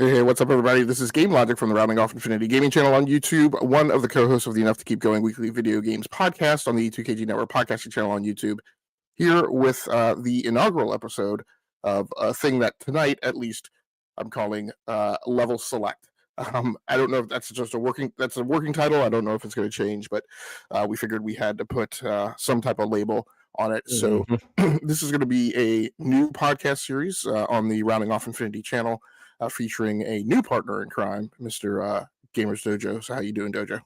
Hey, what's up, everybody? This is Game Logic from the Rounding Off Infinity Gaming channel on YouTube, one of the co-hosts of the Enough to Keep Going weekly video games podcast on the E2KG Network podcasting channel on YouTube, here with the inaugural episode of a thing that tonight, at least, I'm calling LevelSelect. I don't know if that's just a working title. I don't know if it's going to change, but we figured we had to put some type of label on it. So this is going to be a new podcast series on the Rounding Off Infinity channel. Featuring a new partner in crime, Mr. GamersDojo. So how you doing, Dojo?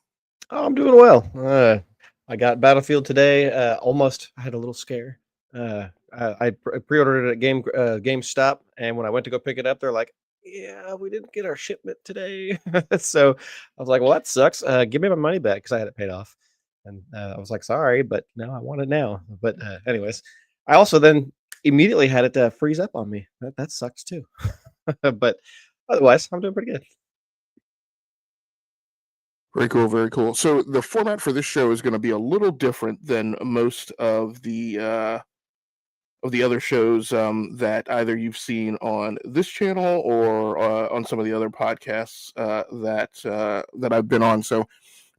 Oh, I'm doing well. I got Battlefield today. Almost, I had a little scare. I pre-ordered it at GameStop, and when I went to go pick it up, they're like, "Yeah, we didn't get our shipment today." So I was like, "Well, that sucks. Give me my money back," because I had it paid off. And I was like, "Sorry, but no, I want it now." But anyways, I also then immediately had it freeze up on me. That sucks too. But otherwise, I'm doing pretty good. Very cool, very cool. So the format for this show is going to be a little different than most of the other shows that either you've seen on this channel or on some of the other podcasts that I've been on. So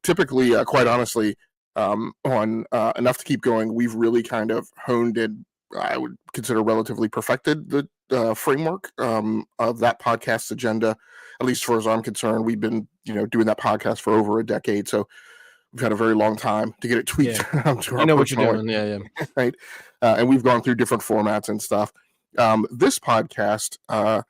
typically, quite honestly, on Enough to Keep Going, we've really kind of honed in. I would consider relatively perfected the framework of that podcast's agenda, at least as I'm concerned. We've been doing that podcast for over a decade, so we've had a very long time to get it tweaked to our what you're doing. Yeah. right. And we've gone through different formats and stuff. This podcast, I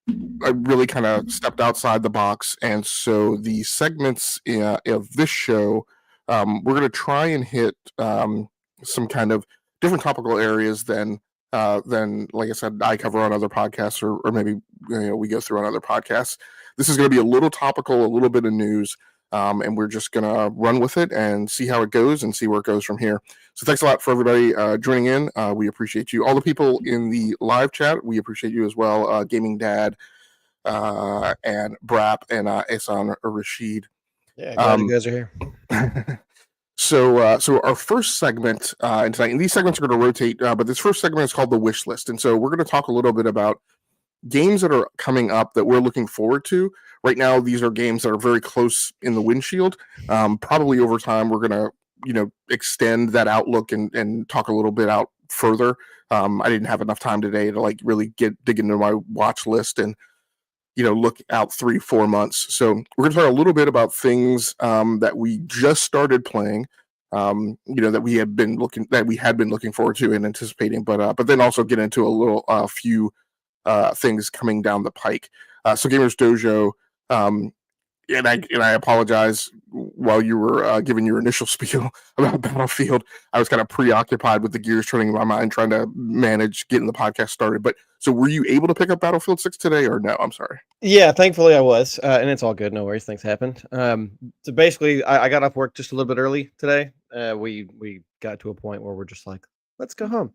really kind of stepped outside the box, and so the segments of this show, we're going to try and hit some kind of different topical areas than like I said, I cover on other podcasts, or maybe we go through on other podcasts. This is going to be a little topical, a little bit of news, and we're just going to run with it and see how it goes and see where it goes from here. So thanks a lot for everybody joining in. We appreciate you. All the people in the live chat, we appreciate you as well. Gaming Dad and Brap and Ehsan Rashid. Yeah, glad you guys are here. So our first segment tonight, and these segments are going to rotate, but this first segment is called the Wishlist. And so we're going to talk a little bit about games that are coming up that we're looking forward to. Right now, these are games that are very close in the windshield. Probably over time, we're going to extend that outlook and talk a little bit out further. I didn't have enough time today to really dig into my watch list and look out 3-4 months. So we're going to talk a little bit about things that we just started playing, that we had been looking forward to and anticipating, but then also get into a few things coming down the pike. So GamersDojo, and I apologize while you were giving your initial spiel about Battlefield. I was kind of preoccupied with the gears turning in my mind, trying to manage getting the podcast started. But so were you able to pick up Battlefield 6 today or no? I'm sorry. Yeah, thankfully I was, and it's all good. No worries, things happened. So basically, I got off work just a little bit early today. We got to a point where we're just like, let's go home.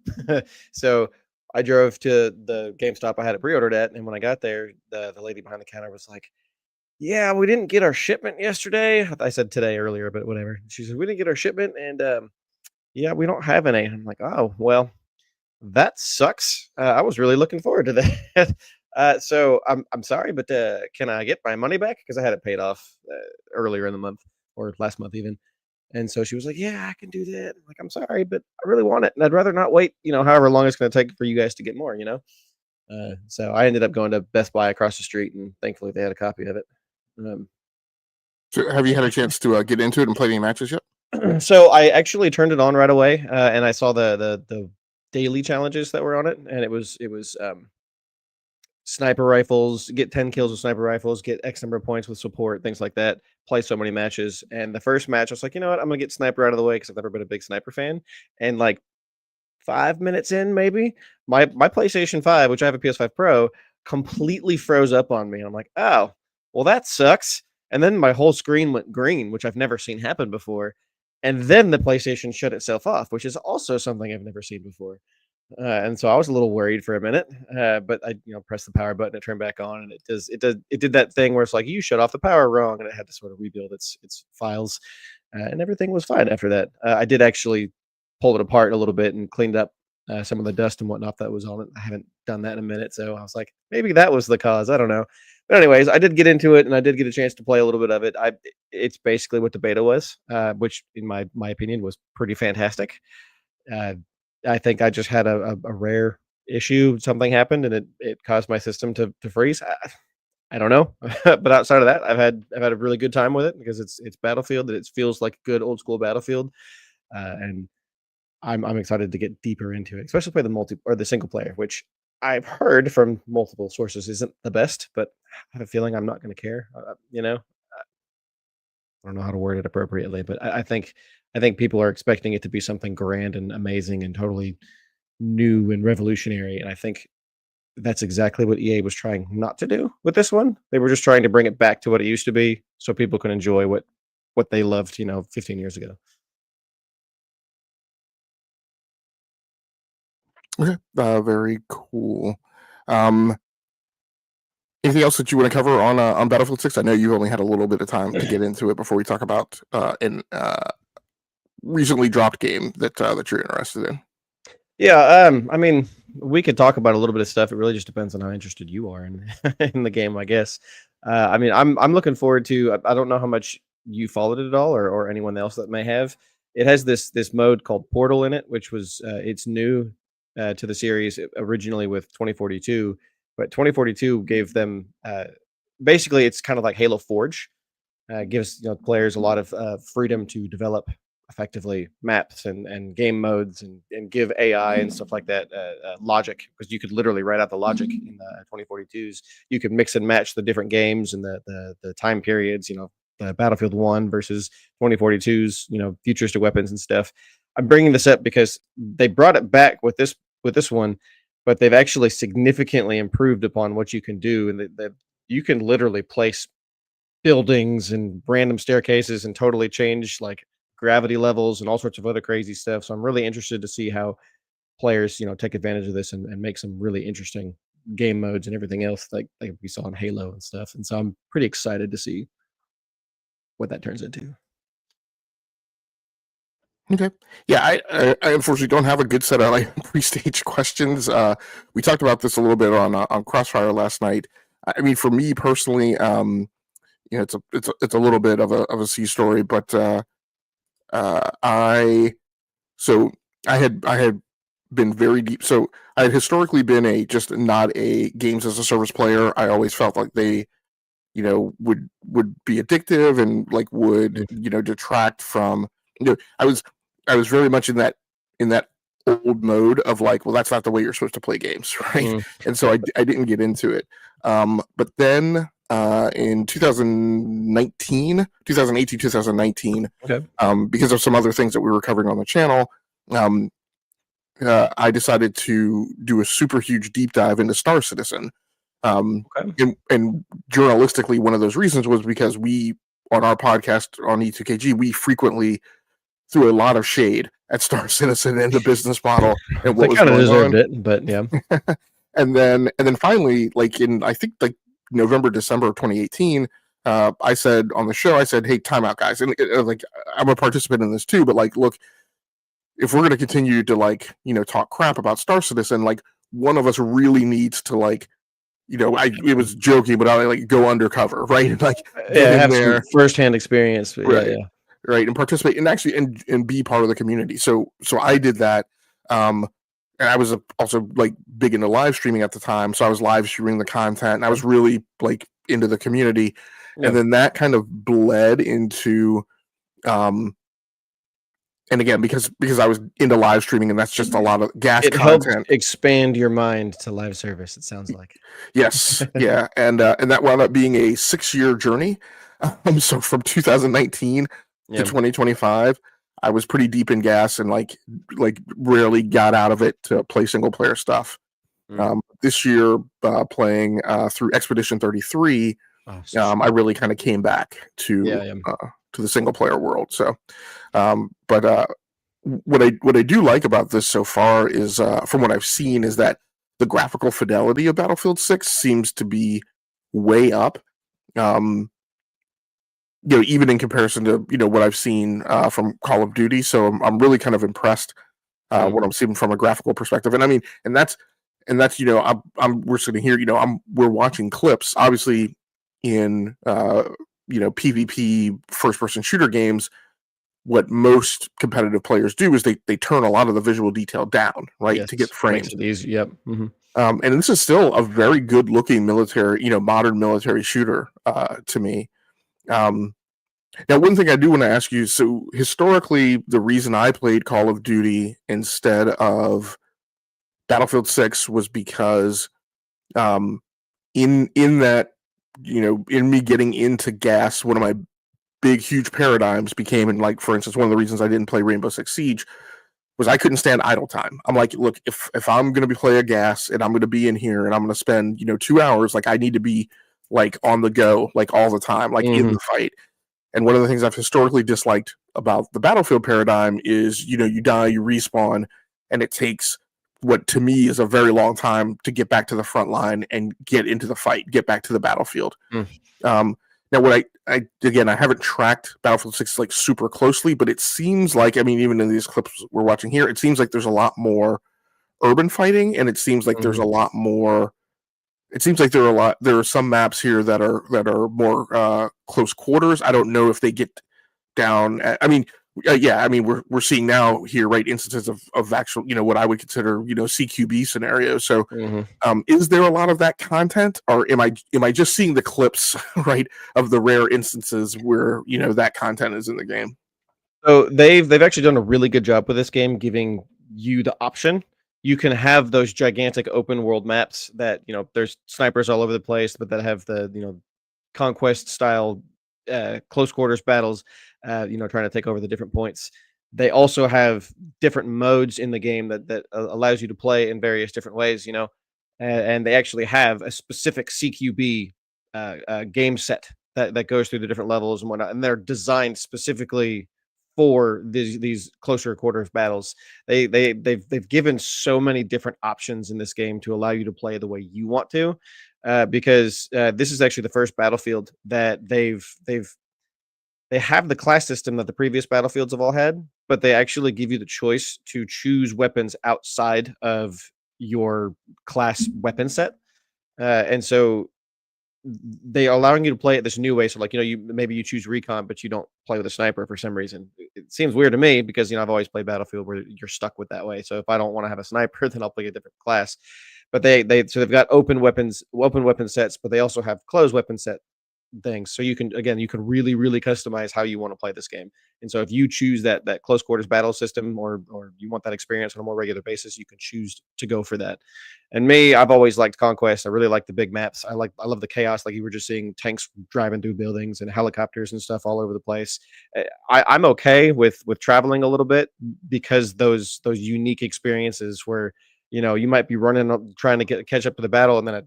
So I drove to the GameStop I had it pre-ordered at, and when I got there, the lady behind the counter was like, "Yeah, we didn't get our shipment yesterday." I said today earlier, but whatever. She said we didn't get our shipment, and yeah, we don't have any. I'm like, oh well, that sucks. I was really looking forward to that. So I'm sorry, but can I get my money back? Because I had it paid off earlier in the month or last month even. And so she was like, "Yeah, I can do that." I'm like, "I'm sorry, but I really want it, and I'd rather not wait. However long it's going to take for you guys to get more. So I ended up going to Best Buy across the street, and thankfully they had a copy of it. So have you had a chance to get into it and play any matches yet? So I actually turned it on right away, and I saw the daily challenges that were on it, and it was sniper rifles, get 10 kills with sniper rifles, get X number of points with support, things like that. Play so many matches, and the first match I was like, you know what, I'm gonna get sniper out of the way because I've never been a big sniper fan, and 5 minutes in, maybe my PlayStation 5, which I have a PS5 Pro, completely froze up on me. I'm like, oh, well, that sucks. And then my whole screen went green, which I've never seen happen before. And then the PlayStation shut itself off, which is also something I've never seen before. And so I was a little worried for a minute, but I, pressed the power button, it turned back on, and it did that thing where it's like you shut off the power wrong, and it had to sort of rebuild its files, and everything was fine after that. I did actually pull it apart a little bit and cleaned up some of the dust and whatnot that was on it. I haven't done that in a minute, so I was like, maybe that was the cause. I don't know, But anyways, I did get into it, and I did get a chance to play a little bit of it. It's basically what the beta was, which in my opinion was pretty fantastic. Uh, I think I just had a rare issue. Something happened, and it caused my system to freeze. I don't know, but outside of that, I've had a really good time with it because it's Battlefield, and it feels like a good old school Battlefield, and I'm excited to get deeper into it, especially play the multi or the single player, which I've heard from multiple sources isn't the best, but I have a feeling I'm not going to care. I don't know how to word it appropriately, but I think people are expecting it to be something grand and amazing and totally new and revolutionary, and I think that's exactly what EA was trying not to do with this one. They were just trying to bring it back to what it used to be, so people can enjoy what they loved, 15 years ago. Okay, very cool. Um, Anything else that you want to cover on Battlefield 6? I know you only had a little bit of time to get into it before we talk about an recently dropped game that you're interested in. Yeah, I mean, we could talk about a little bit of stuff. It really just depends on how interested you are in in the game, I guess. I mean, I'm looking forward to. I don't know how much you followed it at all, or anyone else that may have. It has this mode called Portal in it, which was it's new to the series originally with 2042, but 2042 gave them basically it's kind of like Halo Forge. Gives players a lot of freedom to develop effectively maps and game modes and give AI and stuff like that logic, because you could literally write out the logic in the 2042s. You could mix and match the different games and the time periods. The Battlefield 1 versus 2042's futuristic weapons and stuff. I'm bringing this up because they brought it back with this one, but they've actually significantly improved upon what you can do, and that you can literally place buildings and random staircases and totally change like gravity levels and all sorts of other crazy stuff. So I'm really interested to see how players, take advantage of this and make some really interesting game modes and everything else like we saw in Halo and stuff. And so I'm pretty excited to see what that turns into. Okay. Yeah, I unfortunately don't have a good set of like pre-stage questions. We talked about this a little bit on Crossfire last night. I mean, for me personally, it's a little bit of a sea story, but I so I had been very deep. So I had historically been just not a games as a service player. I always felt like they would be addictive and like would Mm. detract from I was very much in that old mode of like, well, that's not the way you're supposed to play games, right? Mm. And so I didn't get into it. But then in 2018, 2019, Okay. because of some other things that we were covering on the channel, um, I decided to do a super huge deep dive into Star Citizen. Okay. And journalistically, one of those reasons was because we, on our podcast on E2KG, we frequently threw a lot of shade at Star Citizen and the business model and They what was kind of going deserved on. it, but yeah. And then finally, like in I think like November, December of 2018, I said on the show, I said, "Hey, time out, guys!" And like I'm a participant in this too, but like, look, if we're going to continue to like talk crap about Star Citizen, like one of us really needs to like it was joking, but I like go undercover, right? And like get Yeah, in have some there, firsthand experience. But yeah, right, yeah. right, and participate and actually and be part of the community. So I did that. And I was also like big into live streaming at the time, so I was live streaming the content, and I was really like into the community. And Yeah. then that kind of bled into, and again because I was into live streaming, and that's just a lot of gas It helped content. expand your mind to live service, it sounds like. Yes, yeah, and that wound up being a 6-year journey. So from 2019 to Yeah. 2025, I was pretty deep in gas and like rarely got out of it to play single player stuff. Mm. This year, playing through Expedition 33, Oh, such I really kind of came back yeah, yeah. to the single player world. So, but what I do like about this so far is, from what I've seen, is that the graphical fidelity of Battlefield 6 seems to be way up. Um, Even in comparison to what I've seen from Call of Duty. So I'm really kind of impressed Mm. what I'm seeing from a graphical perspective. And I mean, and and that's, we're sitting here, we're watching clips, obviously, in PvP first person shooter games. What most competitive players do is they turn a lot of the visual detail down, right, to get Yes, makes frames. it easy. Yep. And this is still a very good looking military, modern military shooter to me. Now, one thing I do want to ask you, so historically, the reason I played Call of Duty instead of Battlefield 6 was because in that, in me getting into gas, one of my big, huge paradigms became, and like, for instance, one of the reasons I didn't play Rainbow Six Siege was I couldn't stand idle time. I'm like, look, if I'm going to be playing a gas and I'm going to be in here and I'm going to spend, 2 hours, like I need to be like on the go, like all the time, like in the fight. And one of the things I've historically disliked about the Battlefield paradigm is, you die, you respawn, and it takes what to me is a very long time to get back to the front line and get into the fight, get back to the battlefield. Now, what I again, I haven't tracked Battlefield 6 like super closely, but it seems like, I mean, even in these clips we're watching here, it seems like there's a lot more urban fighting, and it seems like there's a lot more. It seems like there are some maps here that are more close quarters. I don't know if they get down. I mean, yeah, I mean, we're seeing now here, right, instances of actual, what I would consider, CQB scenarios. So, is there a lot of that content, or am I just seeing the clips, right, of the rare instances where that content is in the game? So they've actually done a really good job with this game, giving you the option. You can have those gigantic open world maps that there's snipers all over the place, but that have the conquest style close quarters battles, trying to take over the different points. They also have different modes in the game that allows you to play in various different ways, and they actually have a specific CQB game set that goes through the different levels and whatnot, and they're designed specifically for these closer quarters battles. They've given so many different options in this game to allow you to play the way you want to, because this is actually the first Battlefield that they have the class system that the previous Battlefields have all had, but they actually give you the choice to choose weapons outside of your class weapon set, and so they are allowing you to play it this new way. So, like, maybe you choose recon, but you don't play with a sniper for some reason. It seems weird to me because I've always played Battlefield where you're stuck with that way. So if I don't want to have a sniper, then I'll play a different class. But they've got open weapon sets, but they also have closed weapon set things. So you can really, really customize how you want to play this game. And so if you choose that close quarters battle system, or you want that experience on a more regular basis, you can choose to go for that. And me, I've always liked Conquest. I really like the big maps. I love the chaos, like you were just seeing tanks driving through buildings and helicopters and stuff all over the place. I'm okay with traveling a little bit, because those unique experiences where you might be running trying to catch up to the battle, and then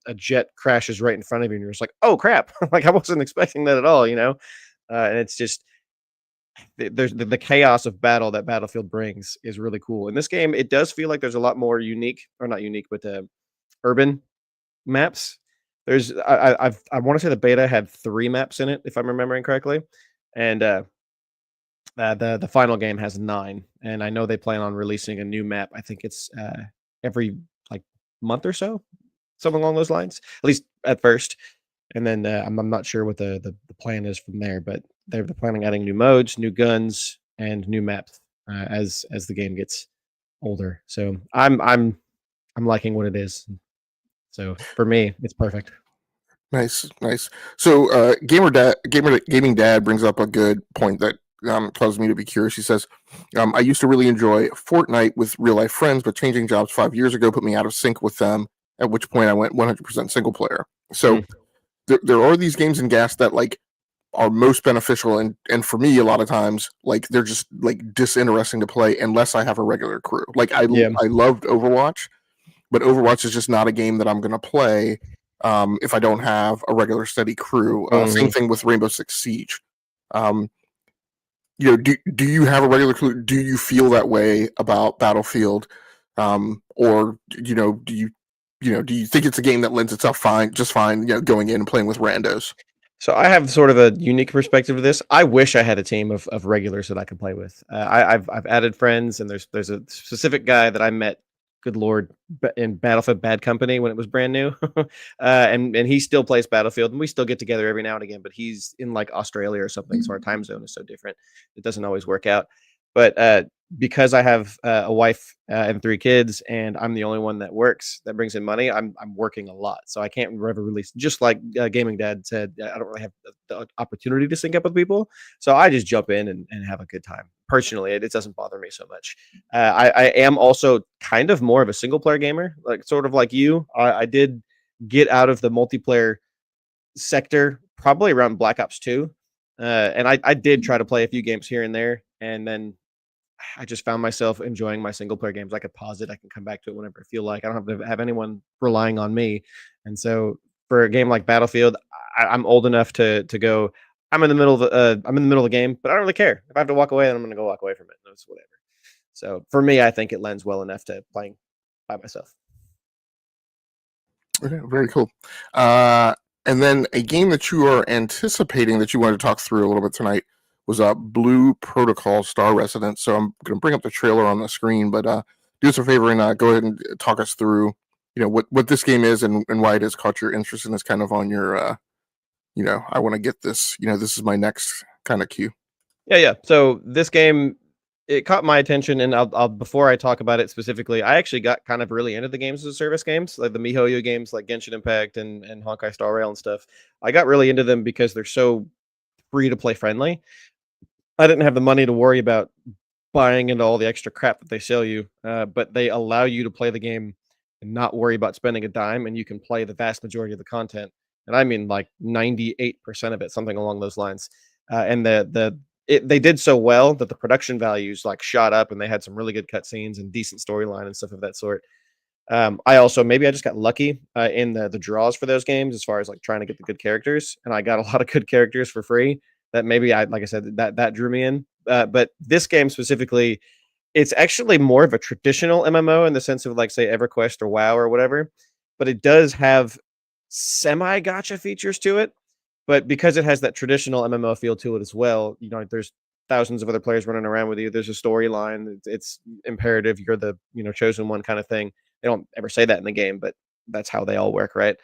a jet crashes right in front of you, and you're just like, oh crap, like I wasn't expecting that at all, and it's just there's the chaos of battle that Battlefield brings is really cool. In this game, it does feel like there's a lot more unique, or not unique, but urban maps. There's I want to say the beta had 3 maps in it, if I'm remembering correctly, and the final game has 9, and I know they plan on releasing a new map. I think it's every like month or so, something along those lines, at least at first. And then I'm not sure what the plan is from there, but they're planning on adding new modes, new guns, and new maps as the game gets older. So I'm liking what it is. So for me, it's perfect. Nice, nice. So, gaming dad brings up a good point that caused me to be curious. He says, "I used to really enjoy Fortnite with real life friends, but changing jobs 5 years ago put me out of sync with them. At which point, I went 100% single player. So, Mm. there are these games in gas that like are most beneficial, and for me, a lot of times, like they're just like disinteresting to play unless I have a regular crew. Like Yeah. I loved Overwatch, but Overwatch is just not a game that I'm going to play if I don't have a regular steady crew. Same Mhm. thing with Rainbow Six Siege. Um, do you have a regular crew? Do you feel that way about Battlefield, or do you think it's a game that lends itself just fine, going in and playing with randos? So I have sort of a unique perspective of this. I wish I had a team of regulars that I could play with. I've added friends, and there's a specific guy that I met good lord, in Battlefield Bad Company when it was brand new. And he still plays Battlefield, and we still get together every now and again, but he's in like Australia or something, so our time zone is so different. It doesn't always work out. But because I have a wife and 3 kids, and I'm the only one that works that brings in money, I'm working a lot, so I can't ever release. Just like Gaming Dad said, I don't really have the opportunity to sync up with people, so I just jump in and have a good time. Personally, it doesn't bother me so much. I am also kind of more of a single player gamer, like sort of like you. I did get out of the multiplayer sector probably around Black Ops 2. And I did try to play a few games here and there, and then I just found myself enjoying my single player games. I could pause it, I can come back to it whenever I feel like. I don't have to have anyone relying on me. And so for a game like Battlefield, I'm old enough to go. I'm in the middle of the game, but I don't really care. If I have to walk away, then I'm going to go walk away from it. That's whatever. So for me, I think it lends well enough to playing by myself. Okay, very cool. And then a game that you are anticipating that you wanted to talk through a little bit tonight was Blue Protocol Star Residence. So I'm going to bring up the trailer on the screen, but do us a favor and go ahead and talk us through, what this game is and why it has caught your interest in this kind of on your, I want to get this, this is my next kind of queue. Yeah. So this game, it caught my attention, and I'll before I talk about it specifically, I actually got kind of really into the games as a service games, like the MiHoYo games, like Genshin Impact and Honkai Star Rail and stuff. I got really into them because they're so free to play friendly. I didn't have the money to worry about buying into all the extra crap that they sell you, but they allow you to play the game and not worry about spending a dime, and you can play the vast majority of the content. And I mean like 98% of it, something along those lines. And they did so well that the production values like shot up, and they had some really good cutscenes and decent storyline and stuff of that sort. I also maybe I just got lucky in the draws for those games as far as like trying to get the good characters, and I got a lot of good characters for free. That maybe like I said, that drew me in. But this game specifically, it's actually more of a traditional MMO in the sense of like say EverQuest or WoW or whatever, but it does have semi gacha features to it. But because it has that traditional MMO feel to it as well, there's thousands of other players running around with you. There's a storyline. It's imperative you're the chosen one kind of thing. They don't ever say that in the game, but that's how they all work, right?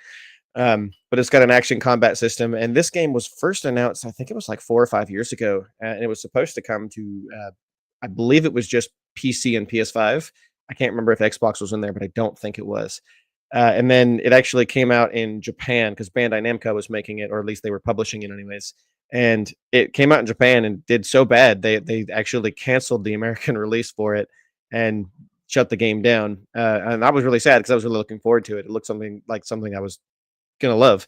But it's got an action combat system, and this game was first announced, I think it was like 4 or 5 years ago, and it was supposed to come to, I believe it was just PC and PS5. I can't remember if Xbox was in there, but I don't think it was. And then it actually came out in Japan because Bandai Namco was making it, or at least they were publishing it anyways. And it came out in Japan and did so bad they actually canceled the American release for it and shut the game down. And I was really sad because I was really looking forward to it. It looked something I was gonna love.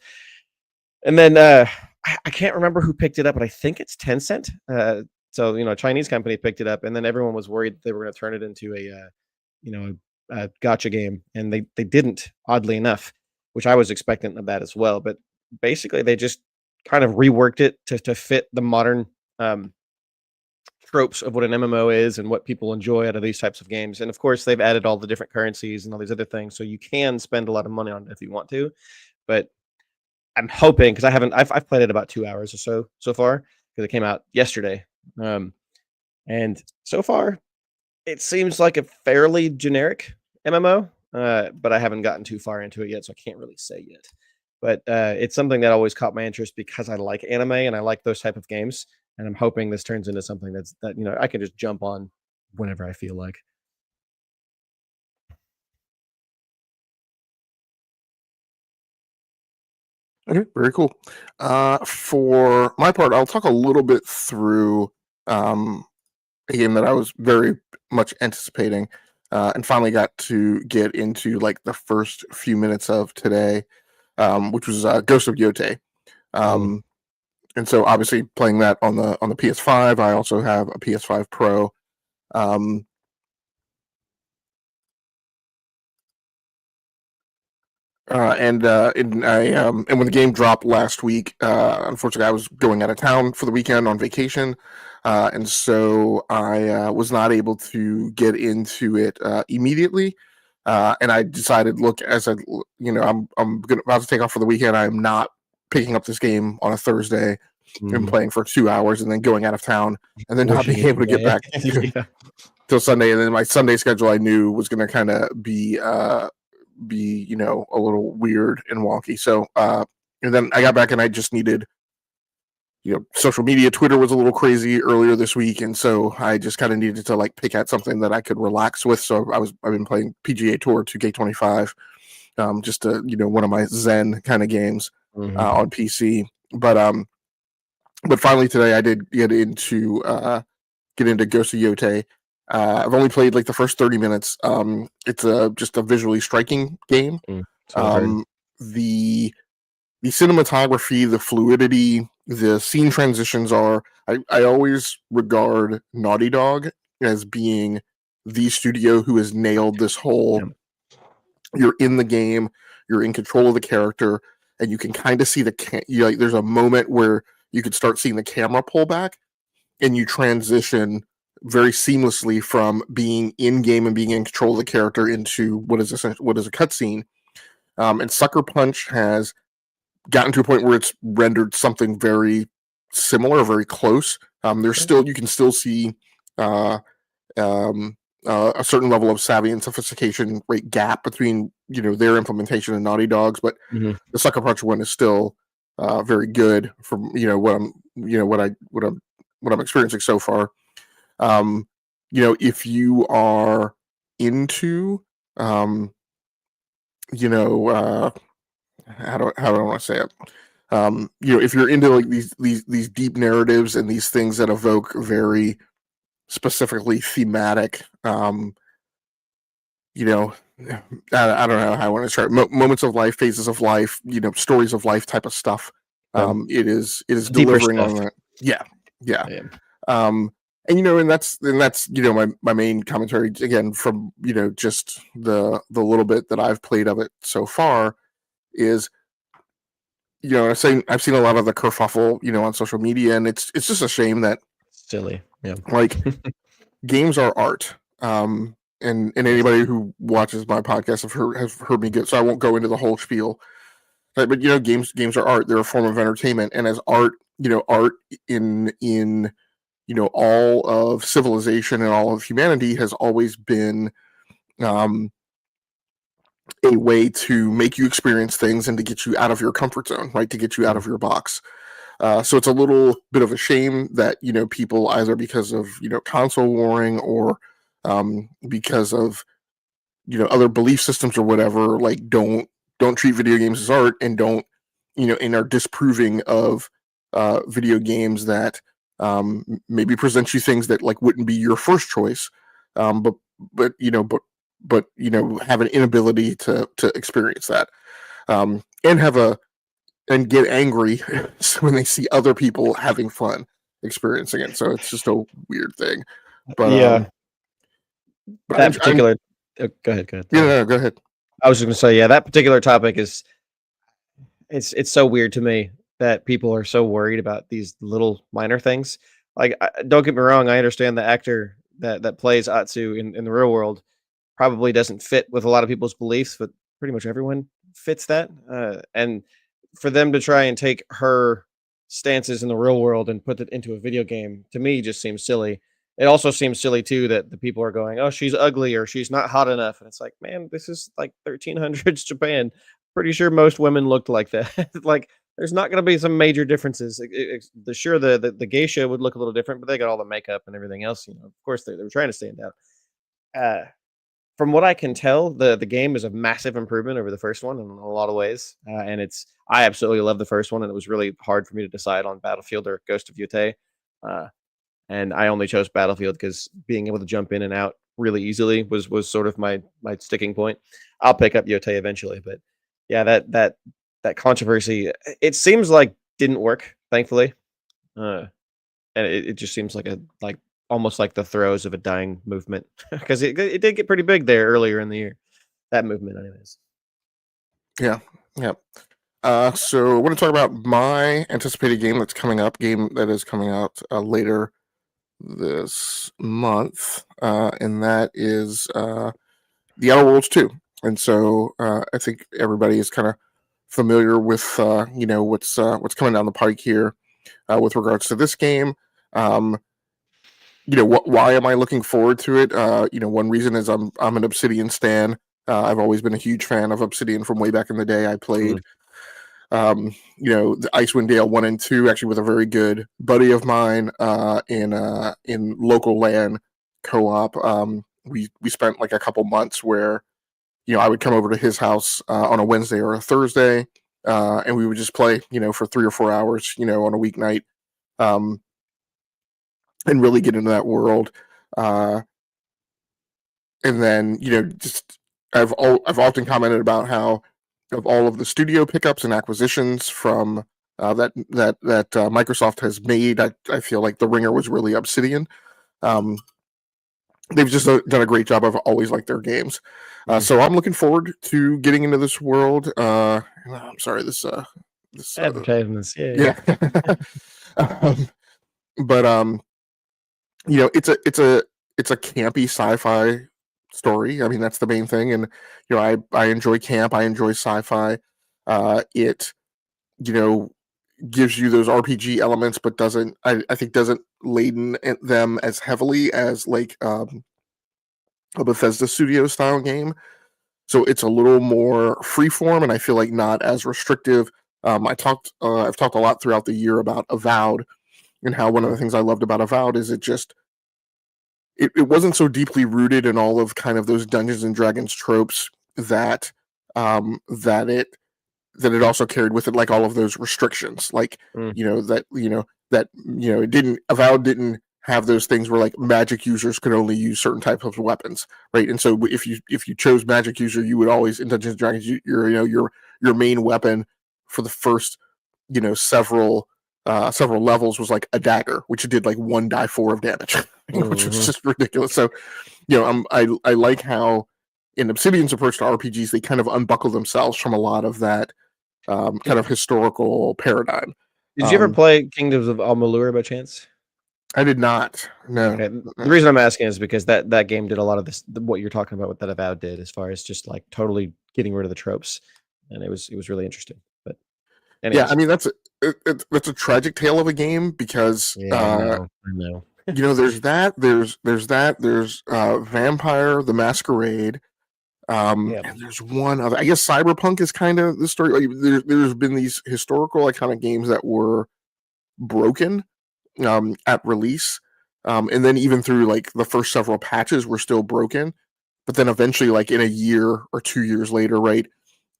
And then I can't remember who picked it up, but I think it's Tencent. So a Chinese company picked it up, and then everyone was worried they were going to turn it into a gotcha game, and they didn't, oddly enough, which I was expectant of that as well. But basically, they just kind of reworked it to fit the modern tropes of what an MMO is and what people enjoy out of these types of games. And of course, they've added all the different currencies and all these other things, so you can spend a lot of money on it if you want to. But I'm hoping, because I've played it about 2 hours or so far, because it came out yesterday. And so far, it seems like a fairly generic MMO, but I haven't gotten too far into it yet, so I can't really say yet. But it's something that always caught my interest because I like anime and I like those type of games. And I'm hoping this turns into something that I can just jump on whenever I feel like. Okay, very cool. For my part, I'll talk a little bit through a game that I was very much anticipating and finally got to get into like the first few minutes of today, which was Ghost of Yotei. And so obviously playing that on the PS5, I also have a PS5 Pro. And when the game dropped last week, unfortunately, I was going out of town for the weekend on vacation, and so I was not able to get into it immediately. And I decided, look, as I'm about to take off for the weekend. I am not picking up this game on a Thursday and playing for 2 hours and then going out of town and then not being able to get back. till Sunday, and then my Sunday schedule I knew was going to kind of be a little weird and wonky. So and then I got back and I just needed, social media. Twitter was a little crazy earlier this week, and so I just kind of needed to like pick at something that I could relax with. So I've been playing PGA Tour 2K25, just one of my Zen kind of games on PC. But finally today I did get into Ghost of Yotei. I've only played like the first 30 minutes. It's just a visually striking game. The cinematography, the fluidity, the scene transitions are. I always regard Naughty Dog as being the studio who has nailed this whole. You're in the game, you're in control of the character, and you can kind of see there's a moment where you could start seeing the camera pull back, and you transition very seamlessly from being in game and being in control of the character into what is a cutscene. And Sucker Punch has gotten to a point where it's rendered something very similar, very close. You can still see a certain level of savvy and sophistication rate gap between their implementation and Naughty Dog's, but the Sucker Punch one is still very good from what I'm experiencing so far. If you are into how do I want to say it? If you're into like these deep narratives and these things that evoke very specifically thematic, I don't know how I want to start. Moments of life, phases of life, stories of life type of stuff. It is delivering on that. Yeah. And that's my main commentary again from just the little bit that I've played of it so far is I've seen a lot of the kerfuffle on social media, and it's just a shame that silly like games are art, and anybody who watches my podcast has heard me so I won't go into the whole spiel, but games are art. They're a form of entertainment, and as art art in all of civilization and all of humanity has always been a way to make you experience things and to get you out of your comfort zone, right? To get you out of your box. So it's a little bit of a shame that people, either because of console warring or because of other belief systems or whatever, like don't treat video games as art, and don't and are disproving of video games that maybe present you things that like wouldn't be your first choice, but have an inability to experience that, and get angry when they see other people having fun experiencing it. So it's just a weird thing. But go ahead. Yeah, go ahead. I was just gonna say, that particular topic is it's so weird to me that people are so worried about these little minor things. Like, don't get me wrong, I understand the actor that plays Atsu in the real world probably doesn't fit with a lot of people's beliefs, but pretty much everyone fits that. And for them to try and take her stances in the real world and put it into a video game, to me, just seems silly. It also seems silly too that the people are going, "Oh, she's ugly," or "She's not hot enough," and it's like, man, this is like 1300s Japan. Pretty sure most women looked like that. Like, there's not going to be some major differences. The geisha would look a little different, but they got all the makeup and everything else. Of course, they were trying to stand out. From what I can tell, the game is a massive improvement over the first one in a lot of ways, and I absolutely love the first one, and it was really hard for me to decide on Battlefield or Ghost of Yotei, and I only chose Battlefield because being able to jump in and out really easily was sort of my sticking point. I'll pick up Yotei eventually, but yeah, that controversy, it seems like didn't work, thankfully, and it just seems like almost like the throes of a dying movement, because it did get pretty big there earlier in the year. That movement, anyways. Yeah. So I want to talk about my anticipated game that is coming out later this month, and that is The Outer Worlds 2. And so I think everybody is kind of familiar with what's coming down the pike here with regards to this game. why am I looking forward to it? One reason is I'm an Obsidian stan. I've always been a huge fan of Obsidian from way back in the day. I played the Icewind Dale 1 and 2 actually with a very good buddy of mine in local LAN co-op. We spent like a couple months where I would come over to his house on a Wednesday or a Thursday, and we would just play for 3 or 4 hours on a weeknight, and really get into that world. And then just I've often commented about how of all of the studio pickups and acquisitions from that Microsoft has made, I feel like the ringer was really Obsidian. They've just done a great job. I've always liked their games, so I'm looking forward to getting into this world. I'm sorry, this Advertisements, yeah. But it's a campy sci-fi story. I mean, that's the main thing, and I enjoy camp. I enjoy sci-fi. It gives you those RPG elements, but I think doesn't laden them as heavily as like a Bethesda Studio style game. So it's a little more freeform, and I feel like not as restrictive. I've talked a lot throughout the year about Avowed, and how one of the things I loved about Avowed is it wasn't so deeply rooted in all of kind of those Dungeons and Dragons tropes that it also carried with it like all of those restrictions, like it didn't Avowed didn't have those things where like magic users could only use certain types of weapons, right? And so if you chose magic user, you would always in Dungeons and Dragons your main weapon for the first several levels was like a dagger, which did like 1d4 of damage, which was just ridiculous. So I like how in Obsidian's approach to RPGs they kind of unbuckle themselves from a lot of that kind of historical paradigm. Did you ever play Kingdoms of Amalur by chance? I did not. No. Okay. The reason I'm asking is because that game did a lot of this, what you're talking about, what that Avowed did, as far as just like totally getting rid of the tropes, and it was really interesting. But anyways. Yeah, I mean that's a tragic tale of a game because I know. there's Vampire the Masquerade. And there's one other. I guess Cyberpunk is kind of the story. Like, there's been these historical iconic games that were broken at release, and then even through like the first several patches were still broken, but then eventually, like in a year or 2 years later, right,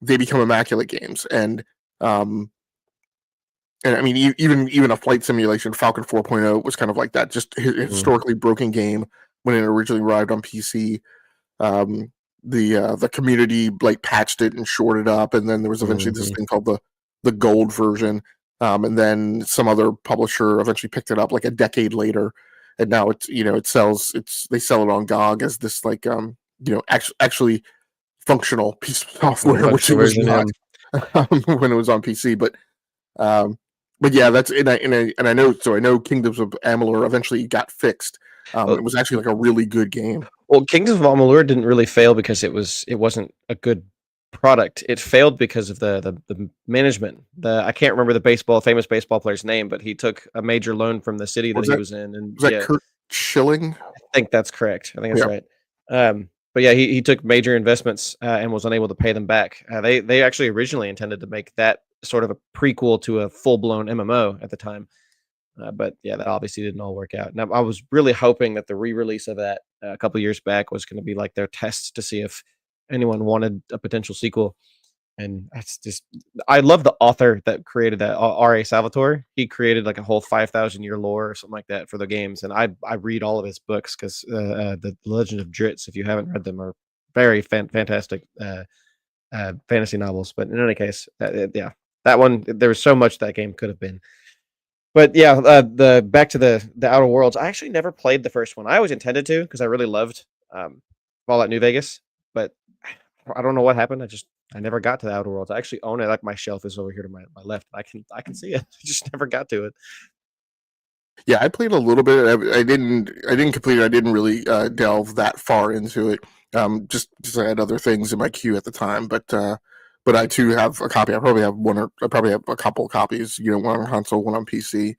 they become immaculate games. And I mean, even a flight simulation, Falcon 4.0 was kind of like that, just historically broken game when it originally arrived on PC. The community like patched it and shored it up, and then there was eventually this thing called the gold version, and then some other publisher eventually picked it up like a decade later, and now they sell it on GOG as this like actually functional piece of software, which it was not when it was on PC. But yeah, that's and I know Kingdoms of Amalur eventually got fixed. It was actually like a really good game. Well, Kingdoms of Amalur didn't really fail because it wasn't a good product. It failed because of the management. I can't remember the famous baseball player's name, but he took a major loan from the city that he was in. And was that Kurt Schilling? I think that's correct. I think that's right. But yeah, he took major investments and was unable to pay them back. They actually originally intended to make that sort of a prequel to a full-blown MMO at the time. But yeah, that obviously didn't all work out. And I was really hoping that the re-release of that a couple of years back was going to be like their test to see if anyone wanted a potential sequel. And I love the author that created that, R.A. Salvatore. He created like a whole 5,000-year lore or something like that for the games. And I read all of his books because the Legend of Drizzt, if you haven't read them, are very fantastic fantasy novels. But in any case, that one, there was so much that game could have been. But yeah, the back to the Outer Worlds. I actually never played the first one. I always intended to because I really loved Fallout New Vegas, but I don't know what happened. I never got to the Outer Worlds. I actually own it. Like my shelf is over here to my left. I can see it. I just never got to it. Yeah, I played a little bit. I didn't complete it. I didn't really delve that far into it. Just I had other things in my queue at the time, but I too have a copy. I probably have a couple of copies. One on console, one on PC.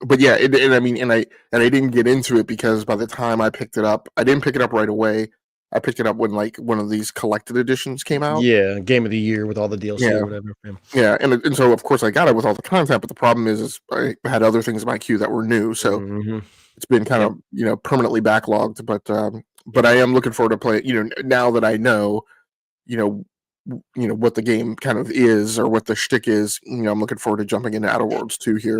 but yeah, and I mean, and I didn't get into it because by the time I picked it up, I didn't pick it up right away. I picked it up when like one of these collected editions came out. Yeah, game of the year with all the DLC Yeah, or whatever. yeah, and so of course I got it with all the content, but the problem is I had other things in my queue that were new, so Mhm. it's been kind Yep. of permanently backlogged. But I am looking forward to play it. Now that I know you know what the game kind of is or what the shtick is. I'm looking forward to jumping into Outer Worlds 2 here.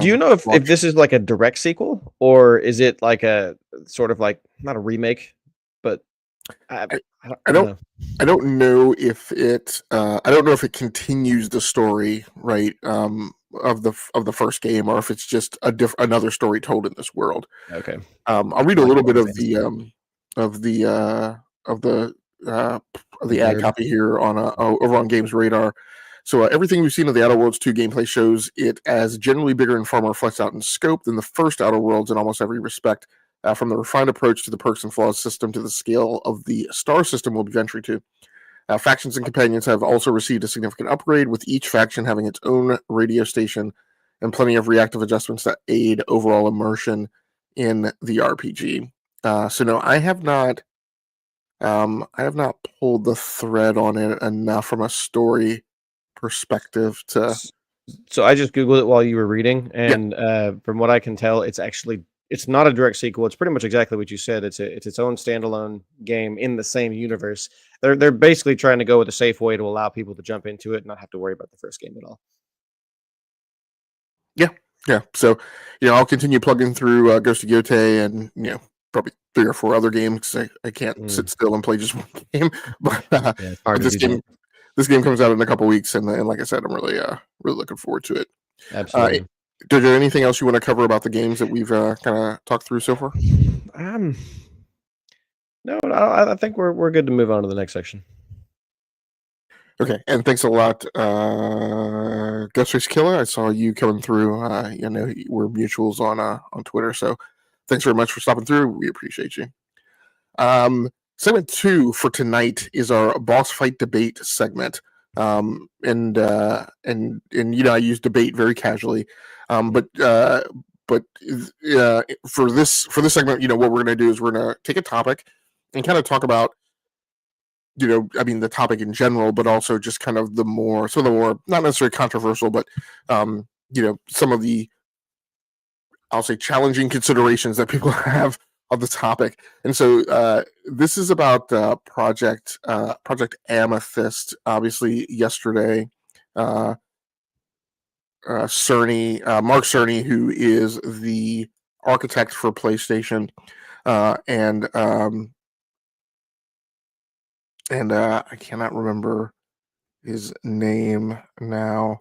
Do you know if Launch. this is like a direct sequel or is it like a sort of like not a remake, but I I, I don't I I don't don't know. I don't know if it I don't know if it continues the story right of the first game or if it's just another story told in this world. Okay. I'll read a Like little bit Final of Fantasy. of the of the uh, of The the ad blurb. copy here on over on Games Radar. So everything we've seen of the Outer Worlds 2 gameplay shows it as generally bigger and far more fleshed out in scope than the first Outer Worlds in almost every respect, from the refined approach to the perks and flaws system to the scale of the star system we'll be venturing to. Factions and companions have also received a significant upgrade, with each faction having its own radio station and plenty of reactive adjustments that aid overall immersion in the RPG. So no, I have not pulled the thread on it enough from a story perspective to. S So I just Googled it while you were reading, Yeah, and, from what I can tell, it's not a direct sequel, it's pretty much exactly what you said, it's its own standalone game in the same universe. They're basically trying to go with a safe way to allow people to jump into it and not have to worry about the first game at all. yeah, yeah. So I'll continue plugging through Ghost of Yotei and probably 3 or 4 other games. I can't Mm, sit still and play just one game, but yeah, it's hard but to do that. this game comes out in a couple weeks, and like I said, I'm really looking forward to it. Uh, Absolutely. is there anything else you want to cover about the games that we've kind of talked through so far? Um, no, I think we're good to move on to the next section. Okay, and thanks a lot, Ghost Race Killer. I saw you coming through. We're mutuals on Twitter, so thanks very much for stopping through. We appreciate you. Segment 2 for tonight is our boss fight debate segment. And I use debate very casually, Mm, but for this segment, what we're going to do is we're going to take a topic and kind of talk about I mean, the topic in general, but also just kind of some of the more not necessarily controversial, but some of the I'll say challenging considerations that people have on the topic. And so this is about Project Amethyst. Obviously, yesterday, uh, Mark Cerny, who is the architect for PlayStation, and I cannot remember his name now.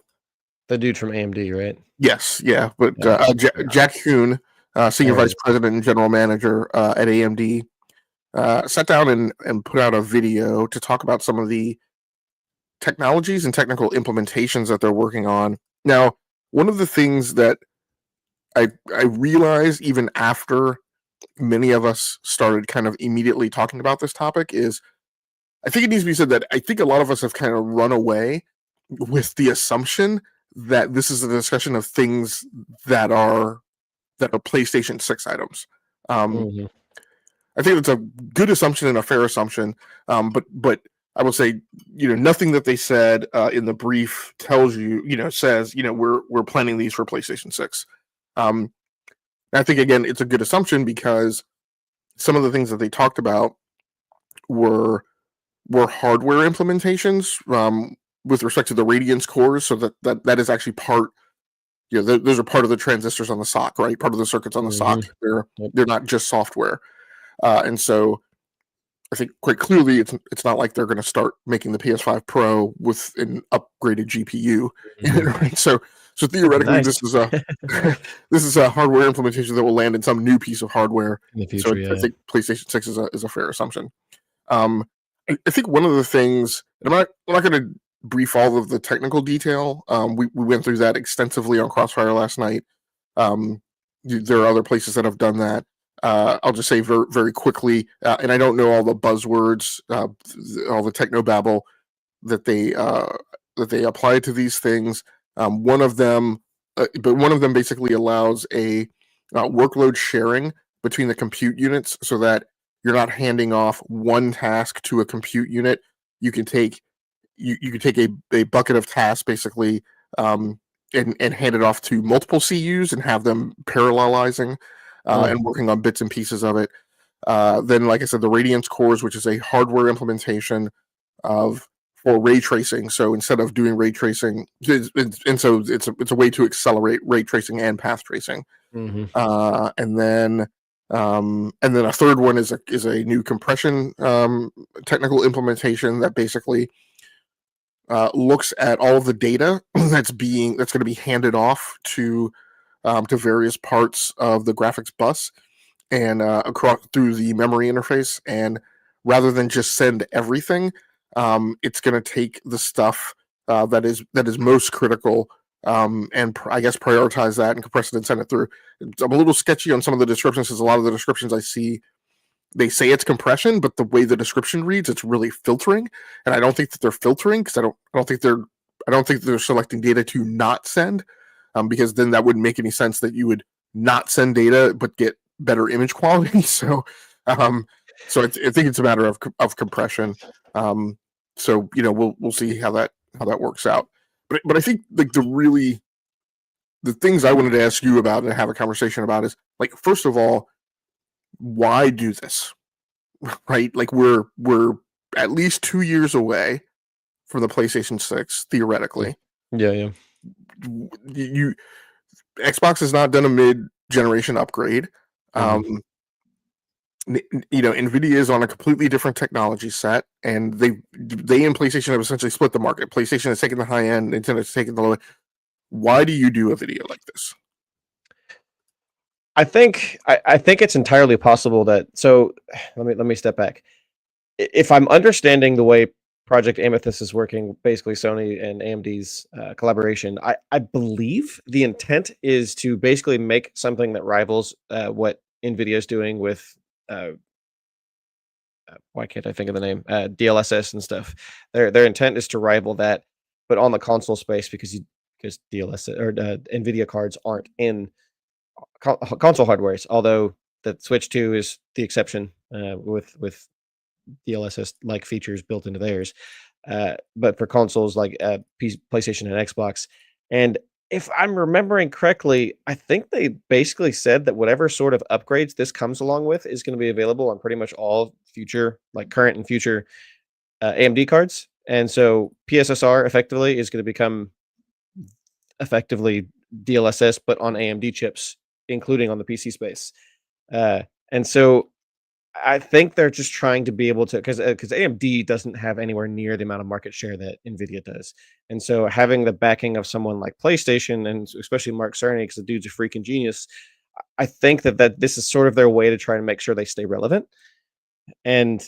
the dude from AMD, right? Yes, yeah, but Yeah. Jack Kuhn, Senior There it Vice is. President and General Manager at AMD, sat down and put out a video to talk about some of the technologies and technical implementations that they're working on. Now, one of the things that I realized even after many of us started kind of immediately talking about this topic is I think it needs to be said that I think a lot of us have kind of run away with the assumption that this is a discussion of things that are PlayStation 6 items. Um, Mhm. I think it's a good assumption and a fair assumption. But I will say, nothing that they said in the brief tells says, we're planning these for PlayStation 6. Um, I think again, it's a good assumption because some of the things that they talked about were hardware implementations with respect to the Radiance cores, so that is actually part. Those are part of the transistors on the SoC, right? Part of the circuits on the SoC. Mhm. Yep. They're not just software, and so I think quite clearly it's not like they're going to start making the PS5 Pro with an upgraded GPU in it, Mhm. right? So That'd be theoretically, nice this is a this is a hardware implementation that will land in some new piece of hardware. in the So future, I yeah. think PlayStation 6 is a fair assumption. Um, I think one of the things, and I'm not going to brief all of the technical detail. We went through that extensively on Crossfire last night. There are other places that have done that. I'll just say very, very quickly, and I don't know all the buzzwords, all the technobabble that they apply to these things. One of them but one of them basically allows a workload sharing between the compute units, so that you're not handing off one task to a compute unit. You can take you can take a bucket of tasks basically, and hand it off to multiple CUs and have them parallelizing and working on bits and pieces of it. Then, like I said, the Radiance cores, which is a hardware implementation of for ray tracing. So instead of doing ray tracing, it's a way to accelerate ray tracing and path tracing. Mm-hmm. And then a third one is a new compression technical implementation that basically looks at all of the data that's going to be handed off to various parts of the graphics bus and across through the memory interface. And rather than just send everything, it's going to take the stuff that is most critical, and I guess prioritize that and compress it and send it through. I'm a little sketchy on some of the descriptions, because a lot of the descriptions I see, they say it's compression, but the way the description reads, it's really filtering. And I don't think that they're filtering, because I don't think they're selecting data to not send, because then that wouldn't make any sense that you would not send data but get better image quality. So I think it's a matter of compression. So we'll see how that works out. But I think like the things I wanted to ask you about and have a conversation about is, like, first of all, why do this? Right? Like, we're at least 2 years away from the PlayStation 6, theoretically. Yeah. You Xbox has not done a mid-generation upgrade. Nvidia is on a completely different technology set, and they and PlayStation have essentially split the market. PlayStation has taken the high end, Nintendo has taken the low end. Why do you do a video like this? I think it's entirely possible that. So let me step back. If I'm understanding the way Project Amethyst is working, basically Sony and AMD's collaboration, I believe the intent is to basically make something that rivals what Nvidia is doing with why can't I think of the name? DLSS and stuff. Their intent is to rival that, but on the console space, because DLSS or Nvidia cards aren't in console hardwares. Although the Switch 2 is the exception with DLSS like features built into theirs. But for consoles like PlayStation and Xbox, and if I'm remembering correctly, I think they basically said that whatever sort of upgrades this comes along with is going to be available on pretty much all future, like current and future AMD cards. And so PSSR effectively is going to become effectively DLSS, but on AMD chips, including on the PC space. And so I think they're just trying to be able to, because AMD doesn't have anywhere near the amount of market share that Nvidia does, and so having the backing of someone like PlayStation and especially Mark Cerny, because the dude's a freaking genius, I think that this is sort of their way to try to make sure they stay relevant, and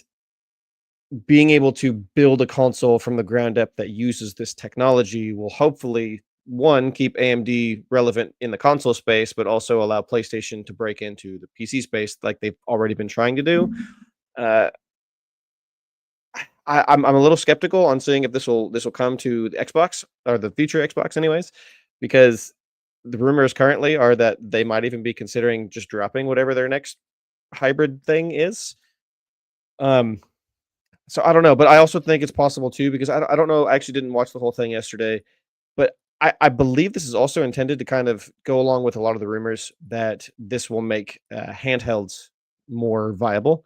being able to build a console from the ground up that uses this technology will hopefully one keep AMD relevant in the console space, but also allow PlayStation to break into the PC space like they've already been trying to do. Uh, I'm a little skeptical on seeing if this will come to the Xbox or the future Xbox, anyways, because the rumors currently are that they might even be considering just dropping whatever their next hybrid thing is. So I don't know, but I also think it's possible too, because I don't know. I actually didn't watch the whole thing yesterday, but I believe this is also intended to kind of go along with a lot of the rumors that this will make handhelds more viable.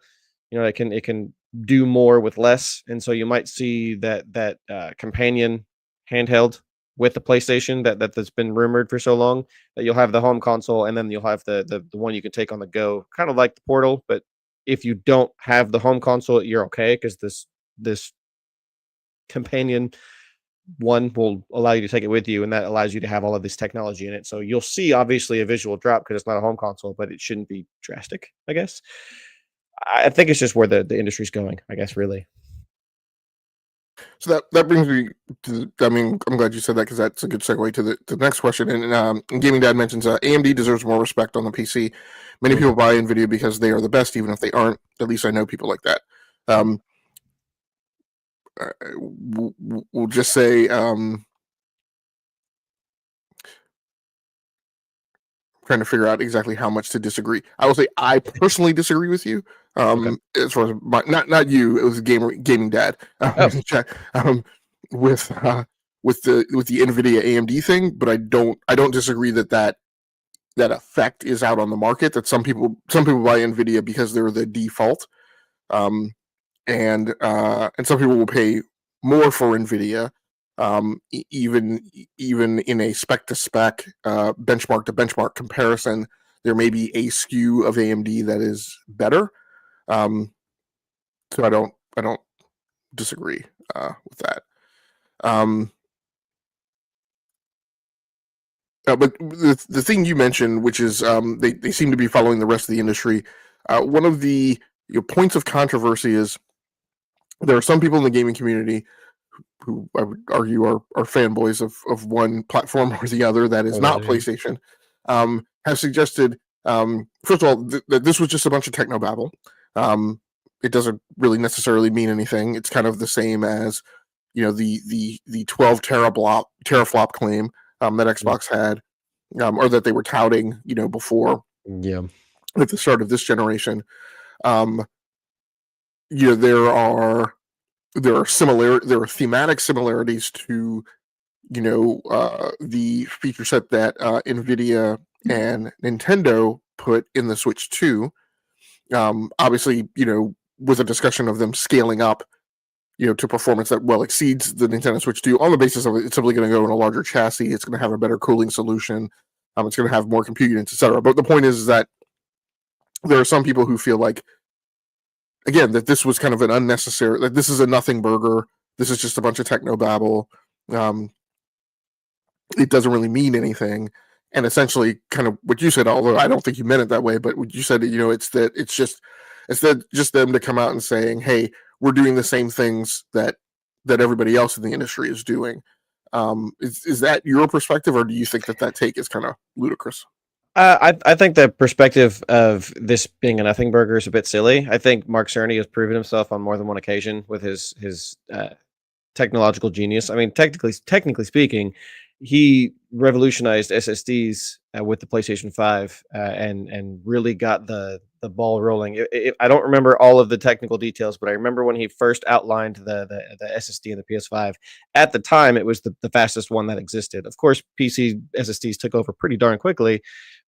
It can do more with less, and so you might see that companion handheld with the PlayStation that's been rumored for so long, that you'll have the home console and then you'll have the one you can take on the go, kind of like the Portal. But if you don't have the home console, you're okay, because this companion one will allow you to take it with you, and that allows you to have all of this technology in it. So you'll see obviously a visual drop because it's not a home console, but it shouldn't be drastic, I guess. I think it's just where the industry's going, I guess, really. So that brings me to. I mean, I'm glad you said that, because that's a good segue to the next question. And Gaming Dad mentions AMD deserves more respect on the PC. Many people buy Nvidia because they are the best, even if they aren't. At least I know people like that. We'll just say trying to figure out exactly how much to disagree. I will say I personally disagree with you. Okay. As far as not you, it was gaming dad. Oh. Um, with the NVIDIA AMD thing, but I don't disagree that effect is out on the market. That some people buy NVIDIA because they're the default, and some people will pay more for NVIDIA, even in a spec to spec, benchmark to benchmark comparison. There may be a SKU of AMD that is better. So I don't disagree with that. But the thing you mentioned, which is they seem to be following the rest of the industry. One of the points of controversy is there are some people in the gaming community who I would argue are fanboys of one platform or the other that is not PlayStation, have suggested, first of all, that this was just a bunch of technobabble. It doesn't really necessarily mean anything. It's kind of the same as the 12 teraflop claim that Xbox had, or that they were touting before at the start of this generation. There are thematic similarities to the feature set that NVIDIA and Nintendo put in the Switch 2. Obviously, with a discussion of them scaling up to performance that well exceeds the Nintendo Switch 2 on the basis of it's simply going to go in a larger chassis. It's going to have a better cooling solution. It's going to have more compute units, etc. But the point is that there are some people who feel like, again, that this was kind of an unnecessary, that this is a nothing burger. This is just a bunch of technobabble. It doesn't really mean anything. And essentially kind of what you said, although I don't think you meant it that way, but what you said, it's just them to come out and saying, hey, we're doing the same things that everybody else in the industry is doing. Is that your perspective, or do you think that take is kind of ludicrous? I think the perspective of this being a nothing burger is a bit silly. I think Mark Cerny has proven himself on more than one occasion with his technological genius. I mean, technically speaking, he revolutionized SSDs with the PlayStation 5 and really got the ball rolling. I don't remember all of the technical details, but I remember when he first outlined the SSD in the PS5. At the time, it was the fastest one that existed. Of course, PC SSDs took over pretty darn quickly,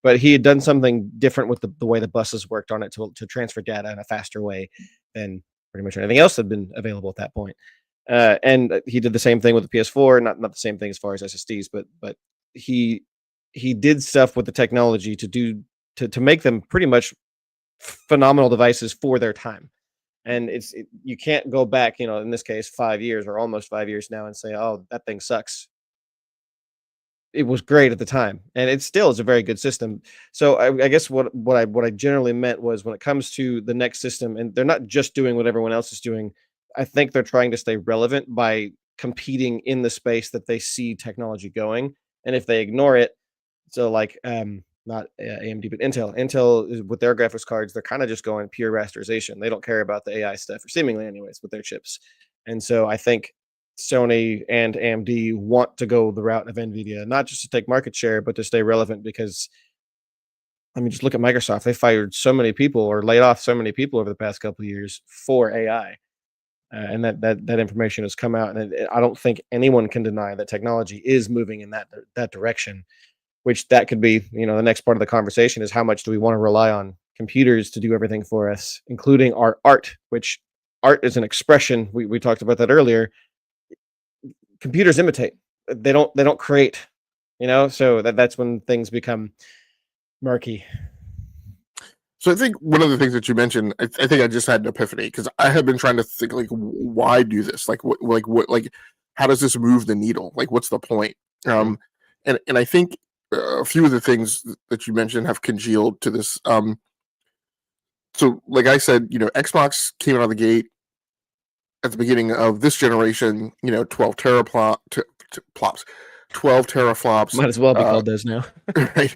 but he had done something different with the way the buses worked on it to transfer data in a faster way than pretty much anything else had been available at that point. And he did the same thing with the PS4, not the same thing as far as SSDs, but he did stuff with the technology to make them pretty much phenomenal devices for their time. And you can't go back, in this case, 5 years or almost 5 years now and say, oh, that thing sucks. It was great at the time, and it still is a very good system. So I guess what I generally meant was, when it comes to the next system, and they're not just doing what everyone else is doing, I think they're trying to stay relevant by competing in the space that they see technology going. And if they ignore it, so like not AMD but Intel with their graphics cards, they're kind of just going pure rasterization. They don't care about the AI stuff, or seemingly anyways, with their chips. And so I think Sony and AMD want to go the route of NVIDIA, not just to take market share, but to stay relevant. Because, I mean, just look at Microsoft. They fired so many people or laid off so many people over the past couple of years for AI. And that information has come out, and I don't think anyone can deny that technology is moving in that direction. Which that could be, the next part of the conversation is, how much do we want to rely on computers to do everything for us, including our art, which art is an expression. We talked about that earlier. Computers imitate. They don't create, so that's when things become murky. So I think one of the things that you mentioned, I think I just had an epiphany, because I have been trying to think, like, why do this? Like, what, how does this move the needle? Like, what's the point? And I think a few of the things that you mentioned have congealed to this. So, like I said, Xbox came out of the gate at the beginning of this generation, 12 teraflops, 12 teraflops. Might as well be called those now. Right.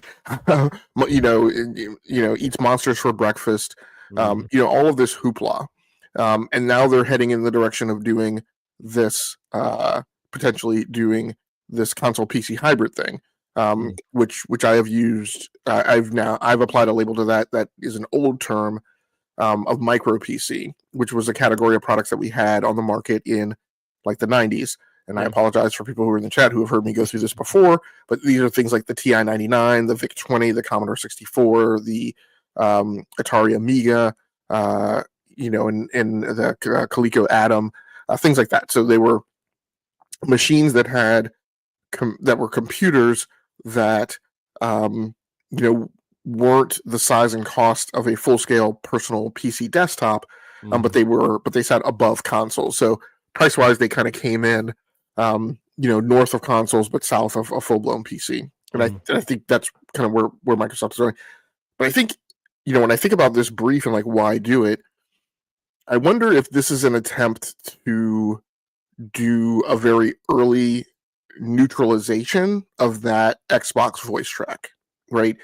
Eats monsters for breakfast. All of this hoopla. And now they're heading in the direction of doing this, potentially doing this console PC hybrid thing. Mm. which I have used. I've applied a label to that. That is an old term of micro PC, which was a category of products that we had on the market in like the 90s. And I Yeah. apologize for people who are in the chat who have heard me go through this before, but these are things like the TI-99, the VIC-20, the Commodore 64, the Atari Amiga, and the Coleco Atom, things like that. So they were machines that had that were computers that weren't the size and cost of a full-scale personal PC desktop, but they sat above consoles. So price-wise, they kind of came in, north of consoles, but south of a full-blown PC. And I think that's kind of where Microsoft is going. But I think, when I think about this brief and like why do it, I wonder if this is an attempt to do a very early neutralization of that Xbox voice track, right?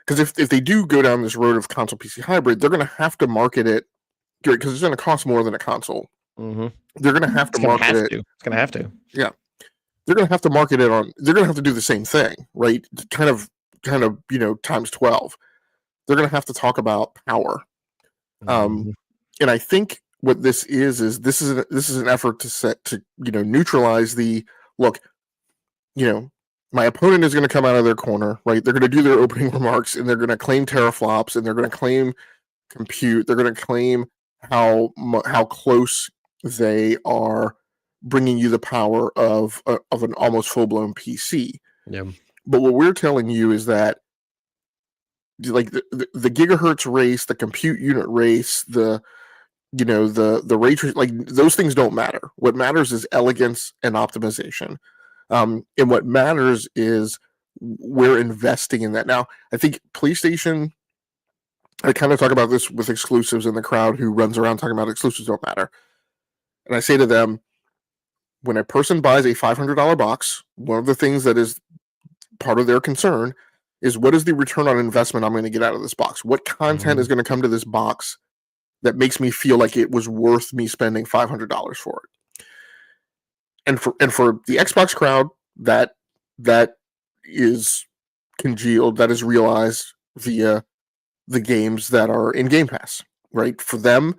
Because if they do go down this road of console PC hybrid, they're going to have to market it because it's going to cost more than a console. Mm-hmm. They're going to have to market it. It's going to have to. Yeah, they're going to have to market it on. They're going to have to do the same thing, right? Kind of, times 12. They're going to have to talk about power. And I think what this is an effort to neutralize the look. My opponent is going to come out of their corner, right? They're going to do their opening remarks, and they're going to claim teraflops, and they're going to claim compute. They're going to claim how close they are bringing you the power of an almost full blown PC. Yeah. But what we're telling you is that, like the gigahertz race, the compute unit race, the ray tracing, like those things don't matter. What matters is elegance and optimization. And what matters is we're investing in that. Now, I think PlayStation, I kind of talk about this with exclusives in the crowd who runs around talking about exclusives don't matter. And I say to them, when a person buys a $500 box, one of the things that is part of their concern is what is the return on investment I'm going to get out of this box? What content is going to come to this box that makes me feel like it was worth me spending $500 for it? And for the Xbox crowd, that is congealed, that is realized via the games that are in Game Pass, right? For them,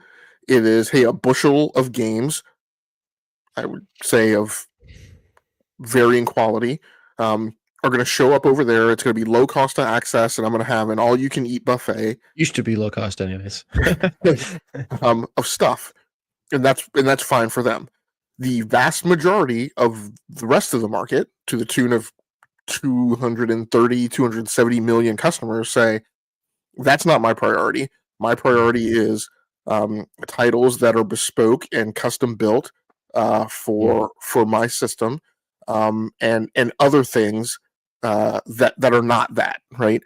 it is, hey, a bushel of games, I would say of varying quality, are going to show up over there. It's going to be low cost to access, and I'm going to have an all-you-can-eat buffet. Used to be low cost, anyways. Of stuff, and that's fine for them. The vast majority of the rest of the market, to the tune of 270 million customers, say that's not my priority. My priority is titles that are bespoke and custom built for my system, and other things that are not that, right?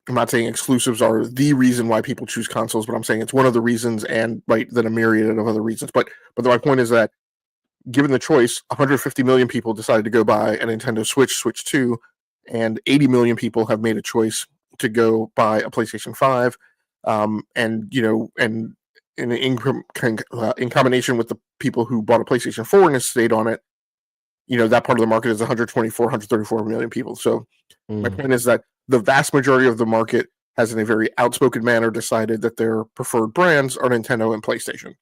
I'm not saying exclusives are the reason why people choose consoles, but I'm saying it's one of the reasons, and right, then a myriad of other reasons. But my point is that, given the choice, 150 million people decided to go buy a Nintendo Switch 2, and 80 million people have made a choice to go buy a PlayStation 5. And in combination with the people who bought a PlayStation 4 and has stayed on it, that part of the market is 134 million people. So my point is that the vast majority of the market has, in a very outspoken manner, decided that their preferred brands are Nintendo and PlayStation.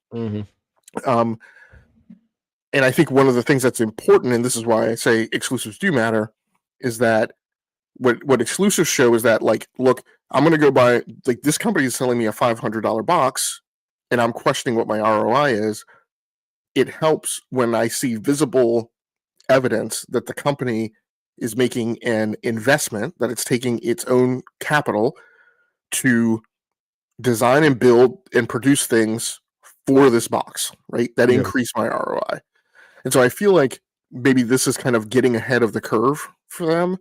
And I think one of the things that's important, and this is why I say exclusives do matter, is that what exclusives show is that, like, look, I'm going to go buy, like, this company is selling me a $500 box, and I'm questioning what my ROI is. It helps when I see visible evidence that the company is making an investment, that it's taking its own capital to design and build and produce things for this box, right? That increase my ROI. And so I feel like maybe this is kind of getting ahead of the curve for them,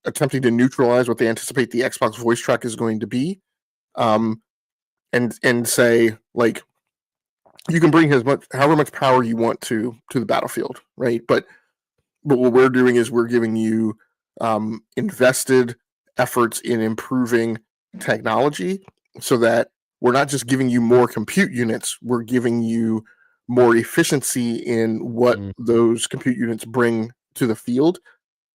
attempting to neutralize what they anticipate the Xbox voice track is going to be, and say, like, you can bring however much power you want to the battlefield, right? But what we're doing is we're giving you invested efforts in improving technology, so that we're not just giving you more compute units, we're giving you more efficiency in what those compute units bring to the field,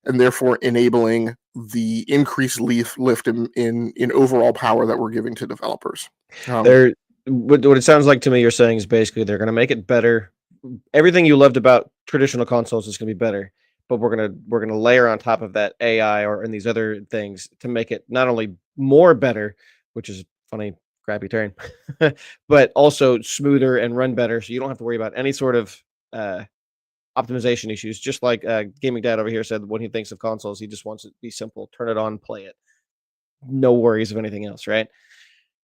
and therefore enabling the increased lift in overall power that we're giving to developers. They're what it sounds like to me you're saying is basically they're gonna make it better. Everything you loved about traditional consoles is gonna be better, but we're gonna layer on top of that AI or and these other things to make it not only more better, which is funny, crappy turn, but also smoother and run better, so you don't have to worry about any sort of uh, optimization issues. Just like Gaming Dad over here said, when he thinks of consoles, he just wants it to be simple: turn it on, play it, no worries of anything else, right?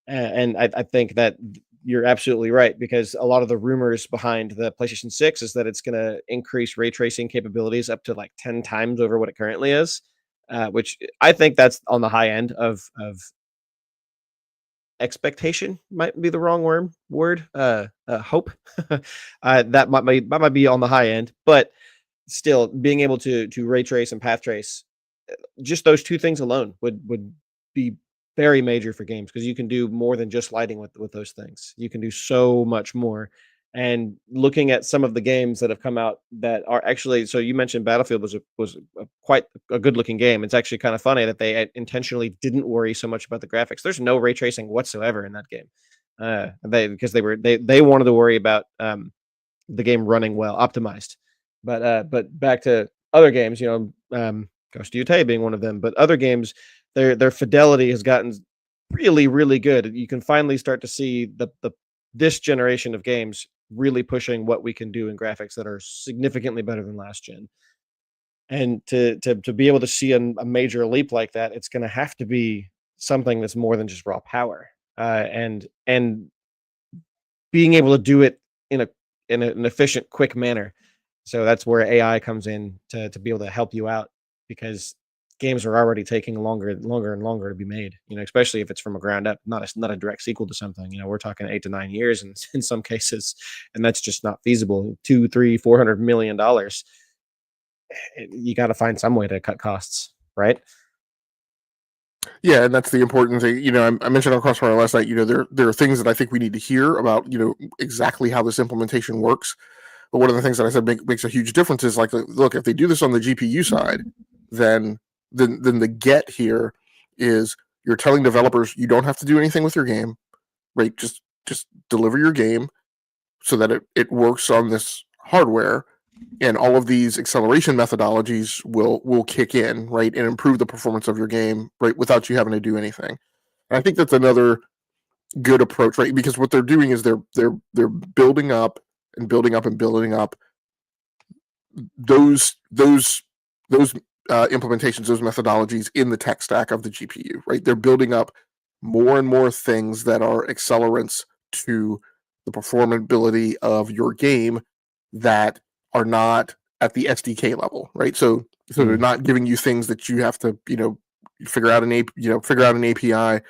And I think that you're absolutely right because a lot of the rumors behind the PlayStation 6 is that it's going to increase ray tracing capabilities up to like 10 times over what it currently is, which I think that's on the high end of expectation. Might be the wrong word. Hope that might be on the high end, but still being able to ray trace and path trace, just those two things alone would be very major for games because you can do more than just lighting with those things. You can do so much more. And looking at some of the games that have come out that are actually, so you mentioned Battlefield was quite a good looking game. It's actually kind of funny that they intentionally didn't worry so much about the graphics. There's no ray tracing whatsoever in that game. Because they wanted to worry about the game running well, optimized. But back to other games, Ghost of Yotei being one of them, but other games, their fidelity has gotten really, really good. You can finally start to see the this generation of games really pushing what we can do in graphics that are significantly better than last gen. And to be able to see a major leap like that, it's going to have to be something that's more than just raw power. And being able to do it in an efficient, quick manner. So that's where AI comes in to be able to help you out because games are already taking longer and longer to be made, especially if it's from a ground up, not a direct sequel to something. We're talking 8 to 9 years in some cases, and that's just not feasible. 2, 3, $400 million. You got to find some way to cut costs, right? Yeah, and that's the important thing. I mentioned on Crossfire last night. There are things that I think we need to hear about. Exactly how this implementation works. But one of the things that I said makes a huge difference is like, look, if they do this on the GPU side, then the get here is you're telling developers you don't have to do anything with your game, right? Just deliver your game so that it works on this hardware, and all of these acceleration methodologies will kick in, right, and improve the performance of your game, right, without you having to do anything. And I think that's another good approach, right? Because what they're doing is they're building up and building up and building up those implementations, those methodologies in the tech stack of the GPU, right? They're building up more and more things that are accelerants to the performability of your game that are not at the SDK level, right? So they're not giving you things that you have to, figure out an API,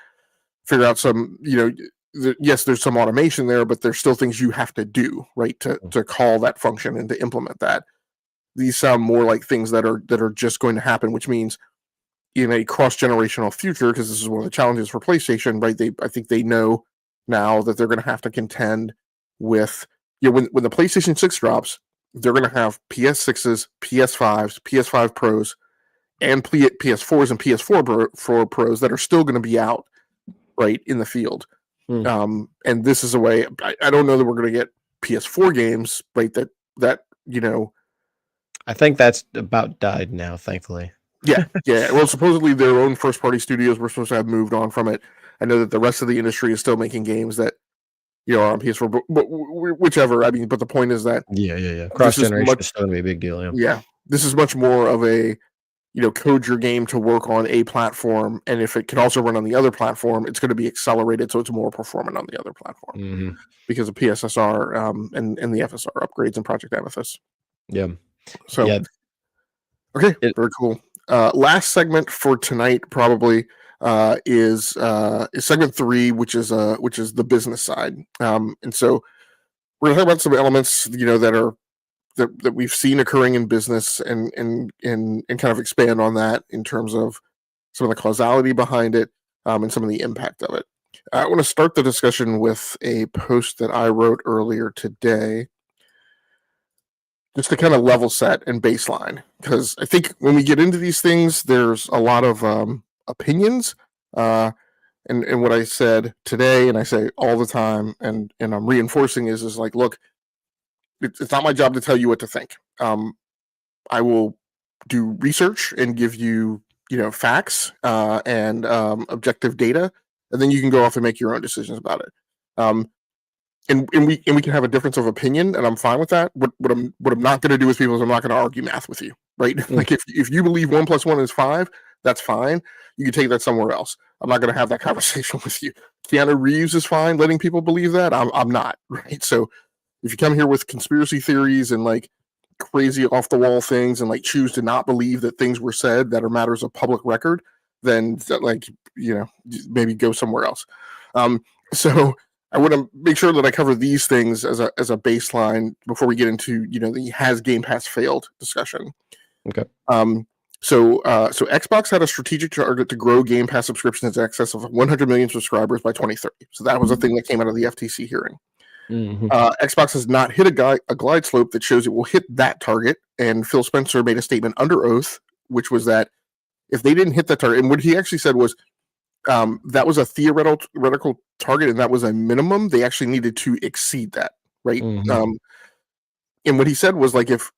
figure out some, yes, there's some automation there, but there's still things you have to do, right, to call that function and to implement that. These sound more like things that are just going to happen, which means in a cross-generational future, because this is one of the challenges for PlayStation, right? I think they know now that they're going to have to contend with, when the PlayStation 6 drops, they're going to have PS6s, PS5s, PS5 Pros, and PS4s and PS4 Pros that are still going to be out, right, in the field. And this is a way. I don't know that we're going to get PS4 games, right? That I think that's about died now, thankfully. Yeah. Well, supposedly their own first-party studios were supposed to have moved on from it. I know that the rest of the industry is still making games that are on PS4, but whichever. I mean, but the point is that Cross generation is still gonna be a big deal. Yeah, this is much more of a code your game to work on a platform, and if it can also run on the other platform, it's going to be accelerated, so it's more performant on the other platform because of PSSR and the FSR upgrades and Project Amethyst. Yeah. So okay, very cool. Last segment for tonight probably is segment 3, which is the business side. And so we're gonna talk about some elements that we've seen occurring in business and kind of expand on that in terms of some of the causality behind it and some of the impact of it. I want to start the discussion with a post that I wrote earlier today. just to kind of level set and baseline, because I think when we get into these things, there's a lot of opinions. And what I said today, and I say all the time, and I'm reinforcing is like, look, it's not my job to tell you what to think. I will do research and give you, facts and objective data, and then you can go off and make your own decisions about it. And we can have a difference of opinion, and I'm fine with that. What I'm not going to do with people is I'm not going to argue math with you, right? Like if you believe 1 + 1 is 5, that's fine. You can take that somewhere else. I'm not going to have that conversation with you. Keanu Reeves is fine letting people believe that. I'm not, right? So if you come here with conspiracy theories and like crazy off the wall things and like choose to not believe that things were said that are matters of public record, then like, maybe go somewhere else. So I want to make sure that I cover these things as a baseline before we get into, the has Game Pass failed discussion. Okay. So Xbox had a strategic target to grow Game Pass subscriptions in excess of 100 million subscribers by 2030. So that was a thing that came out of the FTC hearing. Mm-hmm. Xbox has not hit a glide slope that shows it will hit that target. And Phil Spencer made a statement under oath, which was that if they didn't hit that target, and what he actually said was that was a theoretical target, and that was a minimum. They actually needed to exceed that, right? Mm-hmm. And what he said was like, if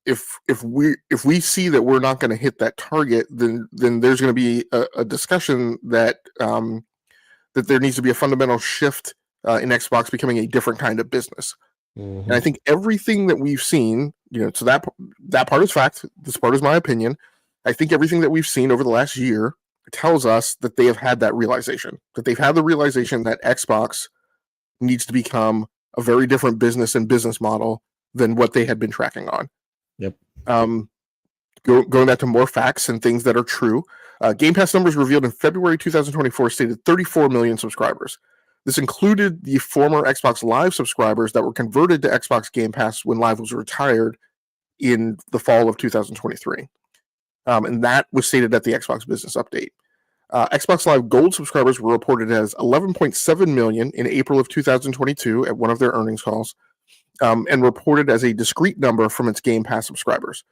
we see that we're not going to hit that target, then there's going to be a discussion that that there needs to be a fundamental shift in Xbox becoming a different kind of business. Mm-hmm. And I think everything that we've seen, so that part is fact. This part is my opinion. I think everything that we've seen over the last year tells us that they have had that realization, that they've had the realization that Xbox needs to become a very different business and business model than what they had been tracking on. Yep. Going back to more facts and things that are true, Game Pass numbers revealed in February 2024 stated 34 million subscribers. This included the former Xbox Live subscribers that were converted to Xbox Game Pass when Live was retired in the fall of 2023. And that was stated at the Xbox Business Update. Xbox Live Gold subscribers were reported as 11.7 million in April of 2022 at one of their earnings calls, and reported as a discrete number from its Game Pass subscribers.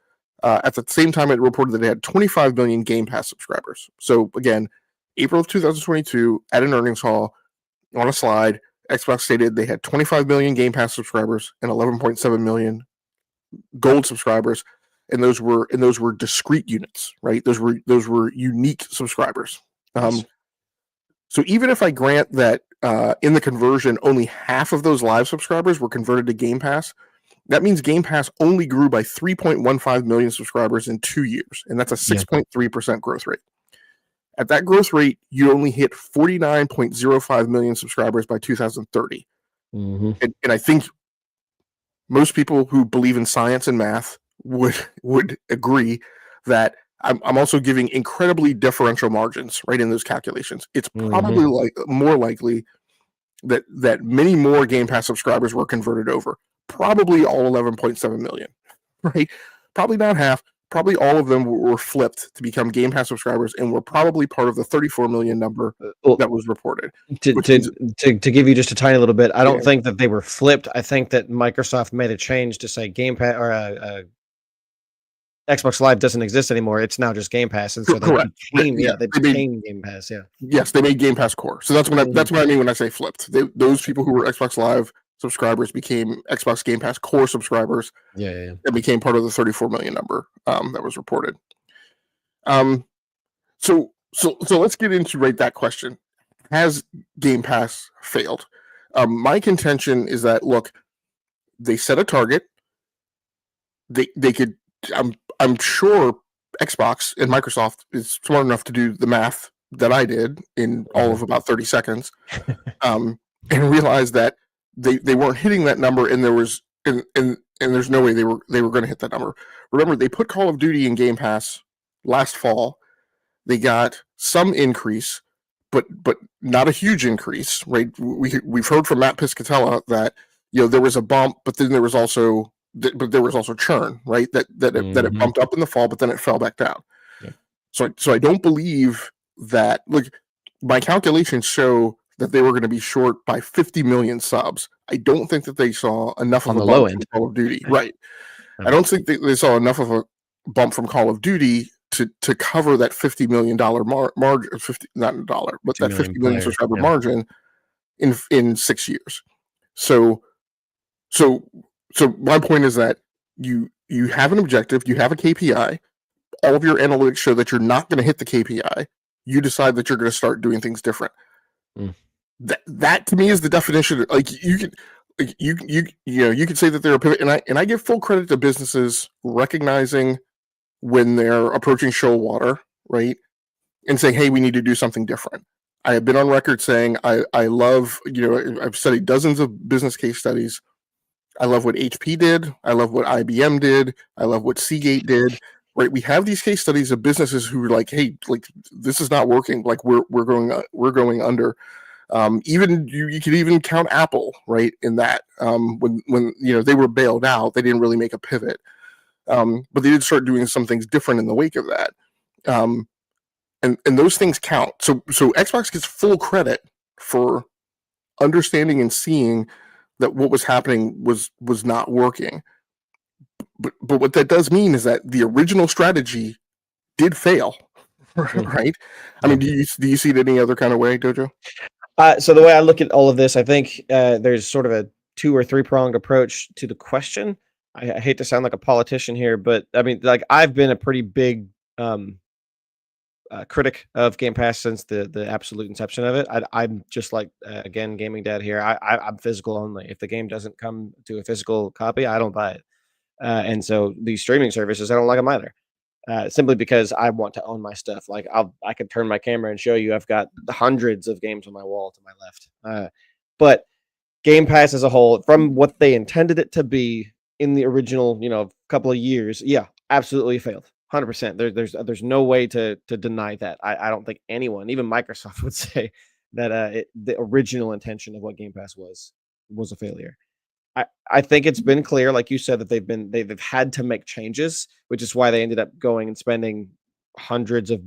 At the same time, it reported that it had 25 million Game Pass subscribers. So again, April of 2022, at an earnings call, on a slide, Xbox stated they had 25 million Game Pass subscribers and 11.7 million Gold subscribers, and those were discrete units, right? Those were unique subscribers. Yes. So even if I grant that in the conversion, only half of those Live subscribers were converted to Game Pass, that means Game Pass only grew by 3.15 million subscribers in 2 years, and that's a 6.3% growth rate. At that growth rate, you only hit 49.05 million subscribers by 2030. Mm-hmm. And I think most people who believe in science and math would agree that I'm also giving incredibly differential margins right in those calculations. It's probably more likely that many more Game Pass subscribers were converted over. Probably all 11.7 million, right? Probably not half. Probably all of them were flipped to become Game Pass subscribers and were probably part of the 34 million number that was reported. To give you just a tiny little bit, I don't think that they were flipped. I think that Microsoft made a change to say Game Pass or Xbox Live doesn't exist anymore. It's now just Game Pass, and so they became Game Pass. Yeah. Yes, they made Game Pass Core. So that's what I mean when I say flipped. Those people who were Xbox Live subscribers became Xbox Game Pass Core subscribers. Yeah. And became part of the 34 million number that was reported. So let's get into that question. Has Game Pass failed? My contention is that, look, they set a target. They could. I'm sure Xbox and Microsoft is smart enough to do the math that I did in all of about 30 seconds, and realize that they weren't hitting that number, and there was and there's no way they were going to hit that number. Remember, they put Call of Duty in Game Pass last fall. They got some increase, but not a huge increase, right? We've heard from Matt Piscatella that there was a bump, but then there was also churn, right? That it bumped up in the fall, but then it fell back down. Yeah. So I don't believe that. Look, my calculations show that they were going to be short by 50 million subs. I don't think that they saw enough on of the low end Call of Duty, right? I don't think they saw enough of a bump from Call of Duty to cover that $50 million margin, 50, not a dollar, but that 50 million subscriber margin in 6 years. So my point is that you have an objective, you have a KPI, all of your analytics show that you're not going to hit the KPI. You decide that you're going to start doing things different. That to me is the definition. Like you could, like you could say that they're a pivot, and I give full credit to businesses recognizing when they're approaching shoal water, right, and saying, "Hey, we need to do something different." I have been on record saying I love, I've studied dozens of business case studies. I love what HP did. I love what IBM did. I love what Seagate did. Right? We have these case studies of businesses who are like, "Hey, like this is not working. Like we're going under." Even you could even count Apple, right? In that when they were bailed out, they didn't really make a pivot, but they did start doing some things different in the wake of that, and those things count. So Xbox gets full credit for understanding and seeing that what was happening was not working. But what that does mean is that the original strategy did fail, right? I mean, do you see it any other kind of way, Dojo? So the way I look at all of this, I think there's sort of a 2 or 3 pronged approach to the question. I hate to sound like a politician here, but I mean, like I've been a pretty big critic of Game Pass since the absolute inception of it. I'm just like again, gaming dad here. I'm physical only. If the game doesn't come to a physical copy, I don't buy it. And so these streaming services, I don't like them either. Simply because I want to own my stuff. Like I could turn my camera and show you I've got hundreds of games on my wall to my left. But Game Pass as a whole, from what they intended it to be in the original, couple of years, yeah, absolutely failed. 100%. There's no way to deny that. I don't think anyone, even Microsoft, would say that the original intention of what Game Pass was a failure. I think it's been clear, like you said, that they've had to make changes, which is why they ended up going and spending hundreds of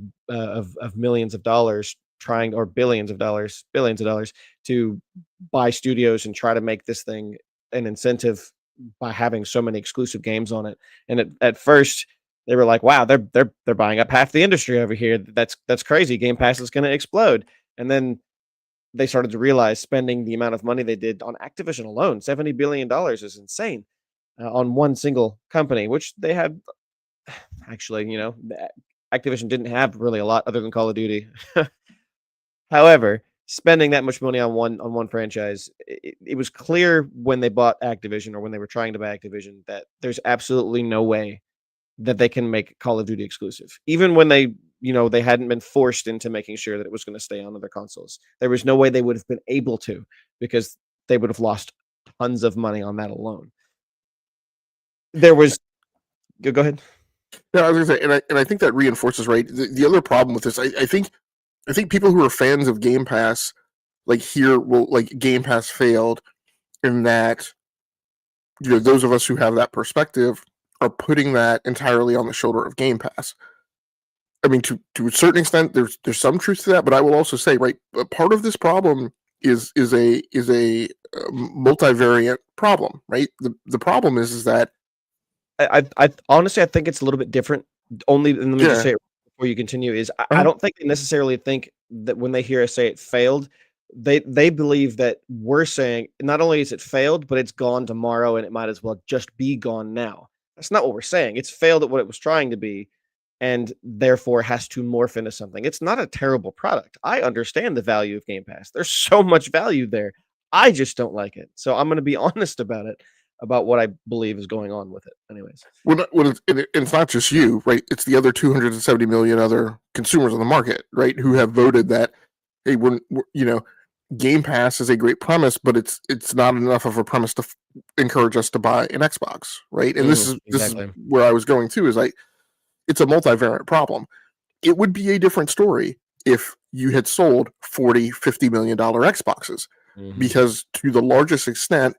millions of dollars or billions of dollars to buy studios and try to make this thing an incentive by having so many exclusive games on it. And at first they were like, "Wow, they're buying up half the industry over here. That's crazy. Game Pass is going to explode." And then they started to realize spending the amount of money they did on Activision alone, $70 billion is insane on one single company, which they had actually, Activision didn't have really a lot other than Call of Duty. However, spending that much money on one franchise, it was clear when they bought Activision or when they were trying to buy Activision that there's absolutely no way that they can make Call of Duty exclusive. Even when they hadn't been forced into making sure that it was going to stay on other consoles. There was no way they would have been able to, because they would have lost tons of money on that alone. There was go ahead. Yeah, I was going to say, and I think that reinforces, right, the other problem with this. I think people who are fans of Game Pass, like Game Pass failed, in that those of us who have that perspective are putting that entirely on the shoulder of Game Pass. I mean, to a certain extent, there's some truth to that, but I will also say, right, part of this problem is a multivariate problem, right? The problem is that I honestly, I think it's a little bit different. Only, and let me just say it before you continue, is I don't think they necessarily think that when they hear us say it failed, they believe that we're saying not only is it failed, but it's gone tomorrow and it might as well just be gone now. That's not what we're saying. It's failed at what it was trying to be, and therefore has to morph into something. It's not a terrible product. I understand the value of Game Pass. There's so much value there. I just don't like it. So I'm going to be honest about it, about what I believe is going on with it. Anyways. Well, it's not just you, right? It's the other 270 million other consumers on the market, right? Who have voted that, hey, we're Game Pass is a great premise, but it's not enough of a premise to encourage us to buy an Xbox, right? And this is where I was going to, is it's a multivariate problem. It would be a different story if you had sold $40-50 million Xboxes, because to the largest extent,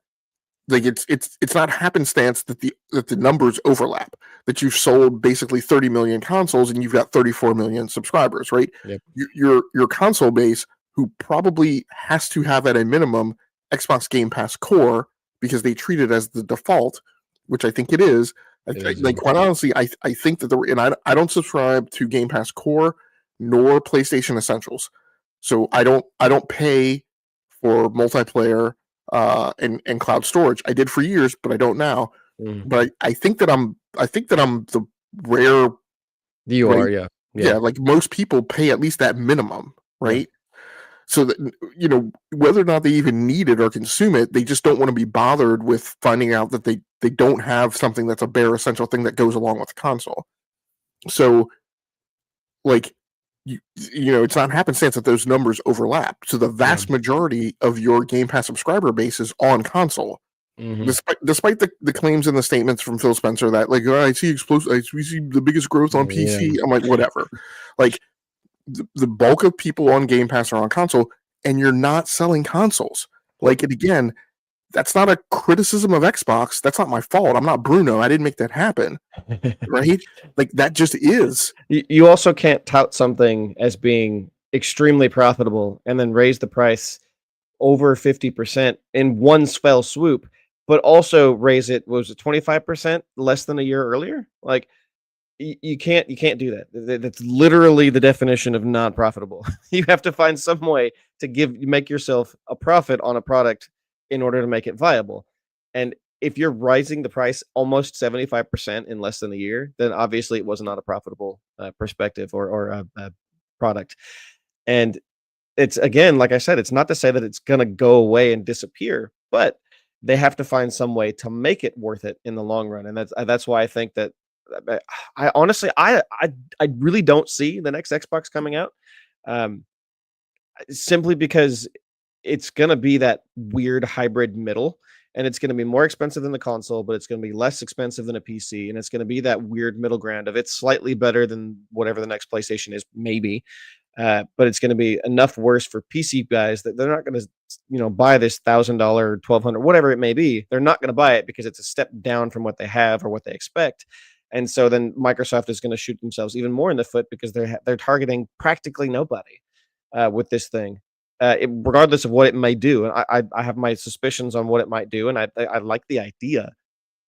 like it's not happenstance that the numbers overlap, that you've sold basically 30 million consoles and you've got 34 million subscribers, right? Yep. Your console base, who probably has to have at a minimum Xbox Game Pass Core because they treat it as the default, which I think it is, Like quite honestly, I think that and I don't subscribe to Game Pass Core nor PlayStation Essentials, so I don't pay for multiplayer and cloud storage. I did for years, but I don't now. But I think that I'm the rare. You right? are, yeah. Yeah, like most people pay at least that minimum, right? So that whether or not they even need it or consume it, they just don't want to be bothered with finding out that they don't have something that's a bare essential thing that goes along with the console. So like it's not happenstance that those numbers overlap. So the vast majority of your Game Pass subscriber base is on console. Despite the claims and the statements from Phil Spencer that like I see we see the biggest growth on PC. I'm like, whatever. Like the bulk of people on Game Pass are on console, and you're not selling consoles. Like, and again, that's not a criticism of Xbox. That's not my fault. I'm not Bruno. I didn't make that happen. Right? Like that just is. You also can't tout something as being extremely profitable and then raise the price over 50% in one fell swoop, but also raise it, what was it, 25% less than a year earlier? Like you can't do that. That's literally the definition of not profitable. You have to find some way to make yourself a profit on a product in order to make it viable. And if you're rising the price almost 75% in less than a year, then obviously it was not a profitable perspective or product. And it's, again, like I said, it's not to say that it's going to go away and disappear, but they have to find some way to make it worth it in the long run. And that's why I think that I honestly, I really don't see the next Xbox coming out, simply because it's going to be that weird hybrid middle, and it's going to be more expensive than the console, but it's going to be less expensive than a PC, and it's going to be that weird middle ground of it's slightly better than whatever the next PlayStation is, maybe, but it's going to be enough worse for PC guys that they're not going to, buy this $1,000, $1,200, whatever it may be. They're not going to buy it because it's a step down from what they have or what they expect. And so then Microsoft is going to shoot themselves even more in the foot because they're targeting practically nobody with this thing, regardless of what it may do. And I have my suspicions on what it might do, and I like the idea,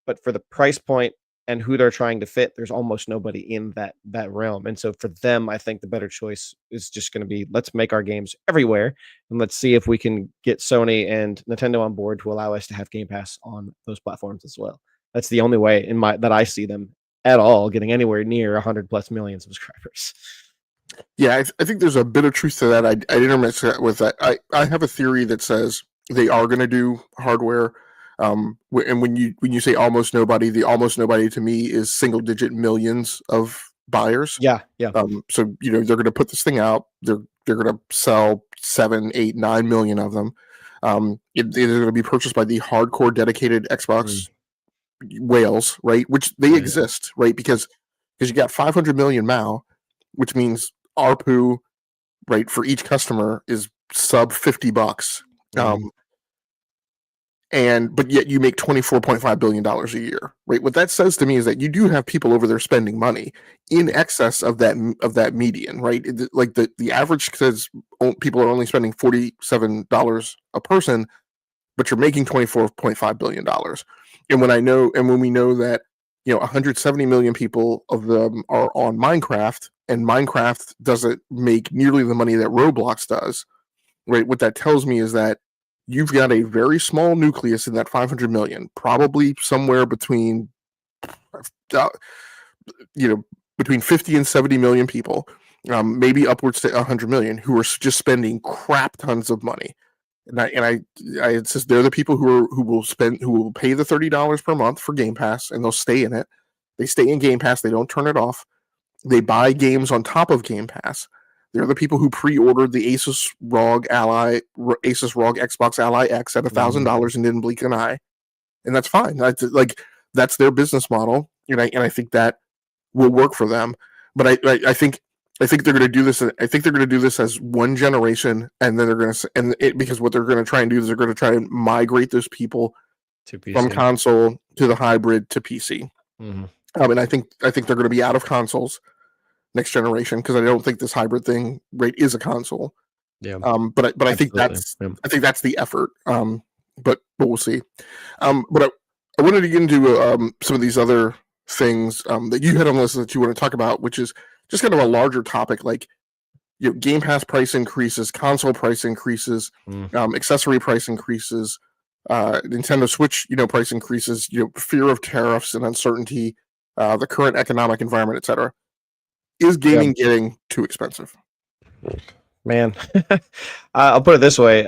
but for the price point and who they're trying to fit, there's almost nobody in that realm. And so for them, I think the better choice is just going to be, let's make our games everywhere, and let's see if we can get Sony and Nintendo on board to allow us to have Game Pass on those platforms as well. That's the only way that I see them at all getting anywhere near 100 plus million subscribers. Yeah, I think there's a bit of truth to that. I intermix with that. I have a theory that says they are going to do hardware. And when you say almost nobody, the almost nobody to me is single digit millions of buyers. Yeah. So they're going to put this thing out. They're going to sell 7, 8, 9 million of them. They're going to be purchased by the hardcore dedicated Xbox whales, right? Which they exist, right? Because you got 500 million MAU, which means ARPU, right, for each customer is sub $50. But yet you make $24.5 billion a year, right? What that says to me is that you do have people over there spending money in excess of that median, right? Like the average says people are only spending $47 a person, but you're making $24.5 billion. And when we know that 170 million people of them are on Minecraft, and Minecraft doesn't make nearly the money that Roblox does, right? What that tells me is that you've got a very small nucleus in that 500 million, probably somewhere between between 50 and 70 million people, maybe upwards to 100 million, who are just spending crap tons of money. And I insist they're the people who will pay the $30 per month for Game Pass, and they'll stay in it. They stay in Game Pass. They don't turn it off. They buy games on top of Game Pass. They're the people who pre-ordered the Asus ROG Xbox Ally X at $1,000 and didn't blink an eye, and that's fine. That's their business model, and I think that will work for them. But I think they're going to do this. I think they're going to do this as one generation, and then they're going to because what they're going to try and do is they're going to try and migrate those people to PC. From console to the hybrid to PC. And I think they're going to be out of consoles next generation, because I don't think this hybrid thing is a console. Yeah. But I think that's the effort. But we'll see. But I wanted to get into some of these other things that you had on the list that you want to talk about, which is just kind of a larger topic, like Game Pass price increases, console price increases, accessory price increases, Nintendo Switch, price increases, fear of tariffs and uncertainty, the current economic environment, etc. Is gaming getting too expensive? Man, I'll put it this way: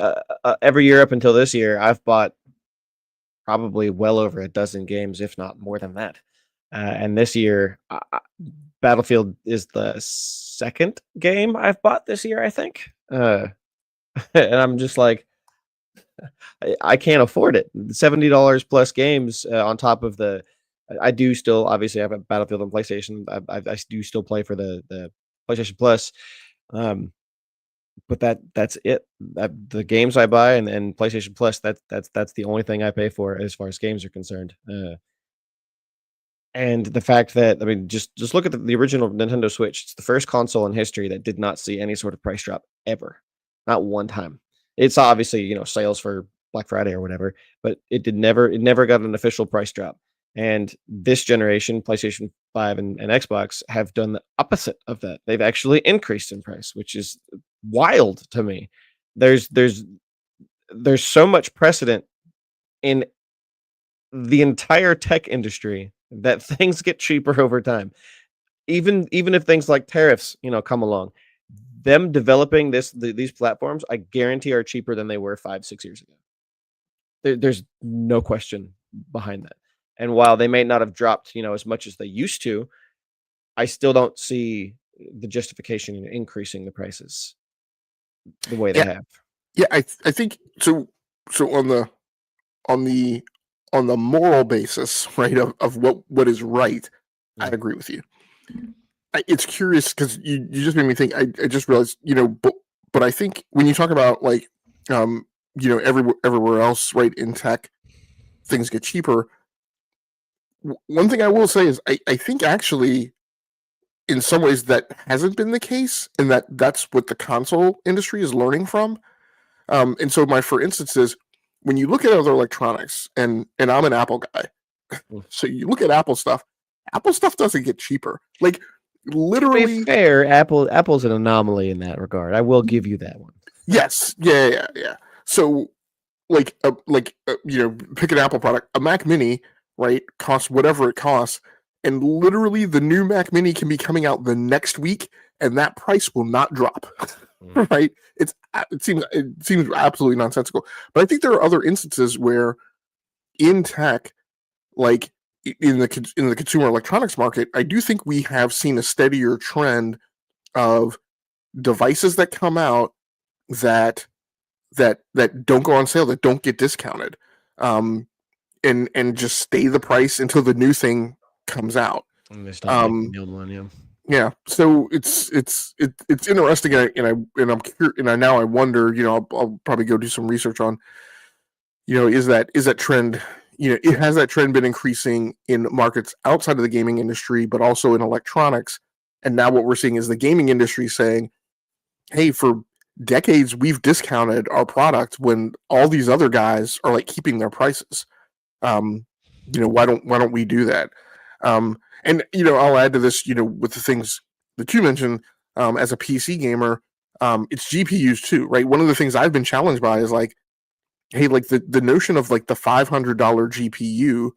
every year up until this year, I've bought probably well over a dozen games, if not more than that. And this year, Battlefield is the second game I've bought this year, I think. And I'm just like, I can't afford it. $70 plus games on top of the. I do still obviously have a Battlefield on PlayStation. I do still play for the PlayStation Plus. But that's it. The games I buy and PlayStation Plus, that's the only thing I pay for as far as games are concerned. And the fact that, I mean, just look at the original Nintendo Switch. It's the first console in history that did not see any sort of price drop ever, not one time. It's obviously sales for Black Friday or whatever, but it never got an official price drop. And this generation, PlayStation 5 and Xbox, have done the opposite of that. They've actually increased in price, which is wild to me. There's so much precedent in the entire tech industry that things get cheaper over time. Even if things like tariffs, come along, them developing these platforms, I guarantee are cheaper than they were 5-6 years ago. There's no question behind that. And while they may not have dropped, as much as they used to, I still don't see the justification in increasing the prices the way they have. Yeah, I think so. So on the moral basis, right, of what is right, I agree with you. It's curious because you just made me think. I just realized, but I think when you talk about like, everywhere else, right, in tech, things get cheaper. One thing I will say is I think actually in some ways that hasn't been the case, and that's what the console industry is learning from. And so for instance is when you look at other electronics, and I'm an Apple guy, so you look at Apple stuff doesn't get cheaper. Like literally, to be fair, Apple's an anomaly in that regard. I will give you that one. Yes, yeah. So pick an Apple product, a Mac Mini, right, costs whatever it costs, and literally the new Mac Mini can be coming out the next week, and that price will not drop. Right? It seems absolutely nonsensical. But I think there are other instances where in tech, like in the consumer electronics market, I do think we have seen a steadier trend of devices that come out that don't go on sale, that don't get discounted, and just stay the price until the new thing comes out. And they stop making the old one, yeah. Yeah, so it's interesting, and now I wonder. I'll probably go do some research on. Is that trend? Has that trend been increasing in markets outside of the gaming industry, but also in electronics? And now what we're seeing is the gaming industry saying, "Hey, for decades we've discounted our product when all these other guys are like keeping their prices. Why don't we do that?" And I'll add to this, with the things that you mentioned, as a PC gamer, it's GPUs too, right? One of the things I've been challenged by is like, hey, like the notion of like the $500 GPU,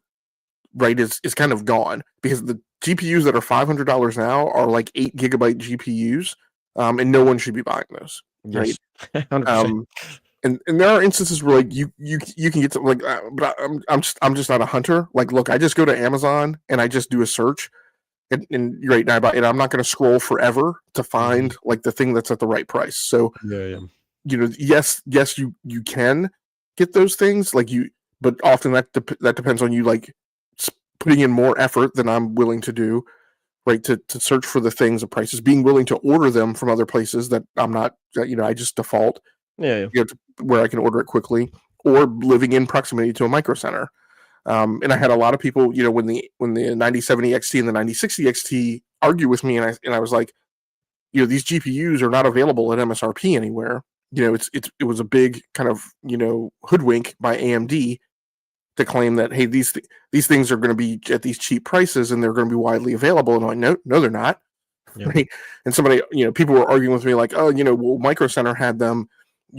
right, is kind of gone, because the GPUs that are $500 now are like 8 gigabyte GPUs, and no one should be buying those, right? Yes. 100%. And there are instances where like you can get something like, but I'm just not a hunter. Like, look, I just go to Amazon and I just do a search, and right now I'm not going to scroll forever to find like the thing that's at the right price. So Yeah. yes, you can get those things, but often that depends on you, like putting in more effort than I'm willing to do, right, to search for the things, the prices, being willing to order them from other places that I'm not, I just default. Yeah. Where I can order it quickly, or living in proximity to a micro center. And I had a lot of people, when the 9070 XT and the 9060 XT argue with me, and I was like, these GPUs are not available at MSRP anywhere. It was a big kind of hoodwink by AMD, to claim that, hey, these things are going to be at these cheap prices and they're going to be widely available. And I'm like, no, they're not. Yeah. Right. And somebody, people were arguing with me like, oh, well, Micro Center had them,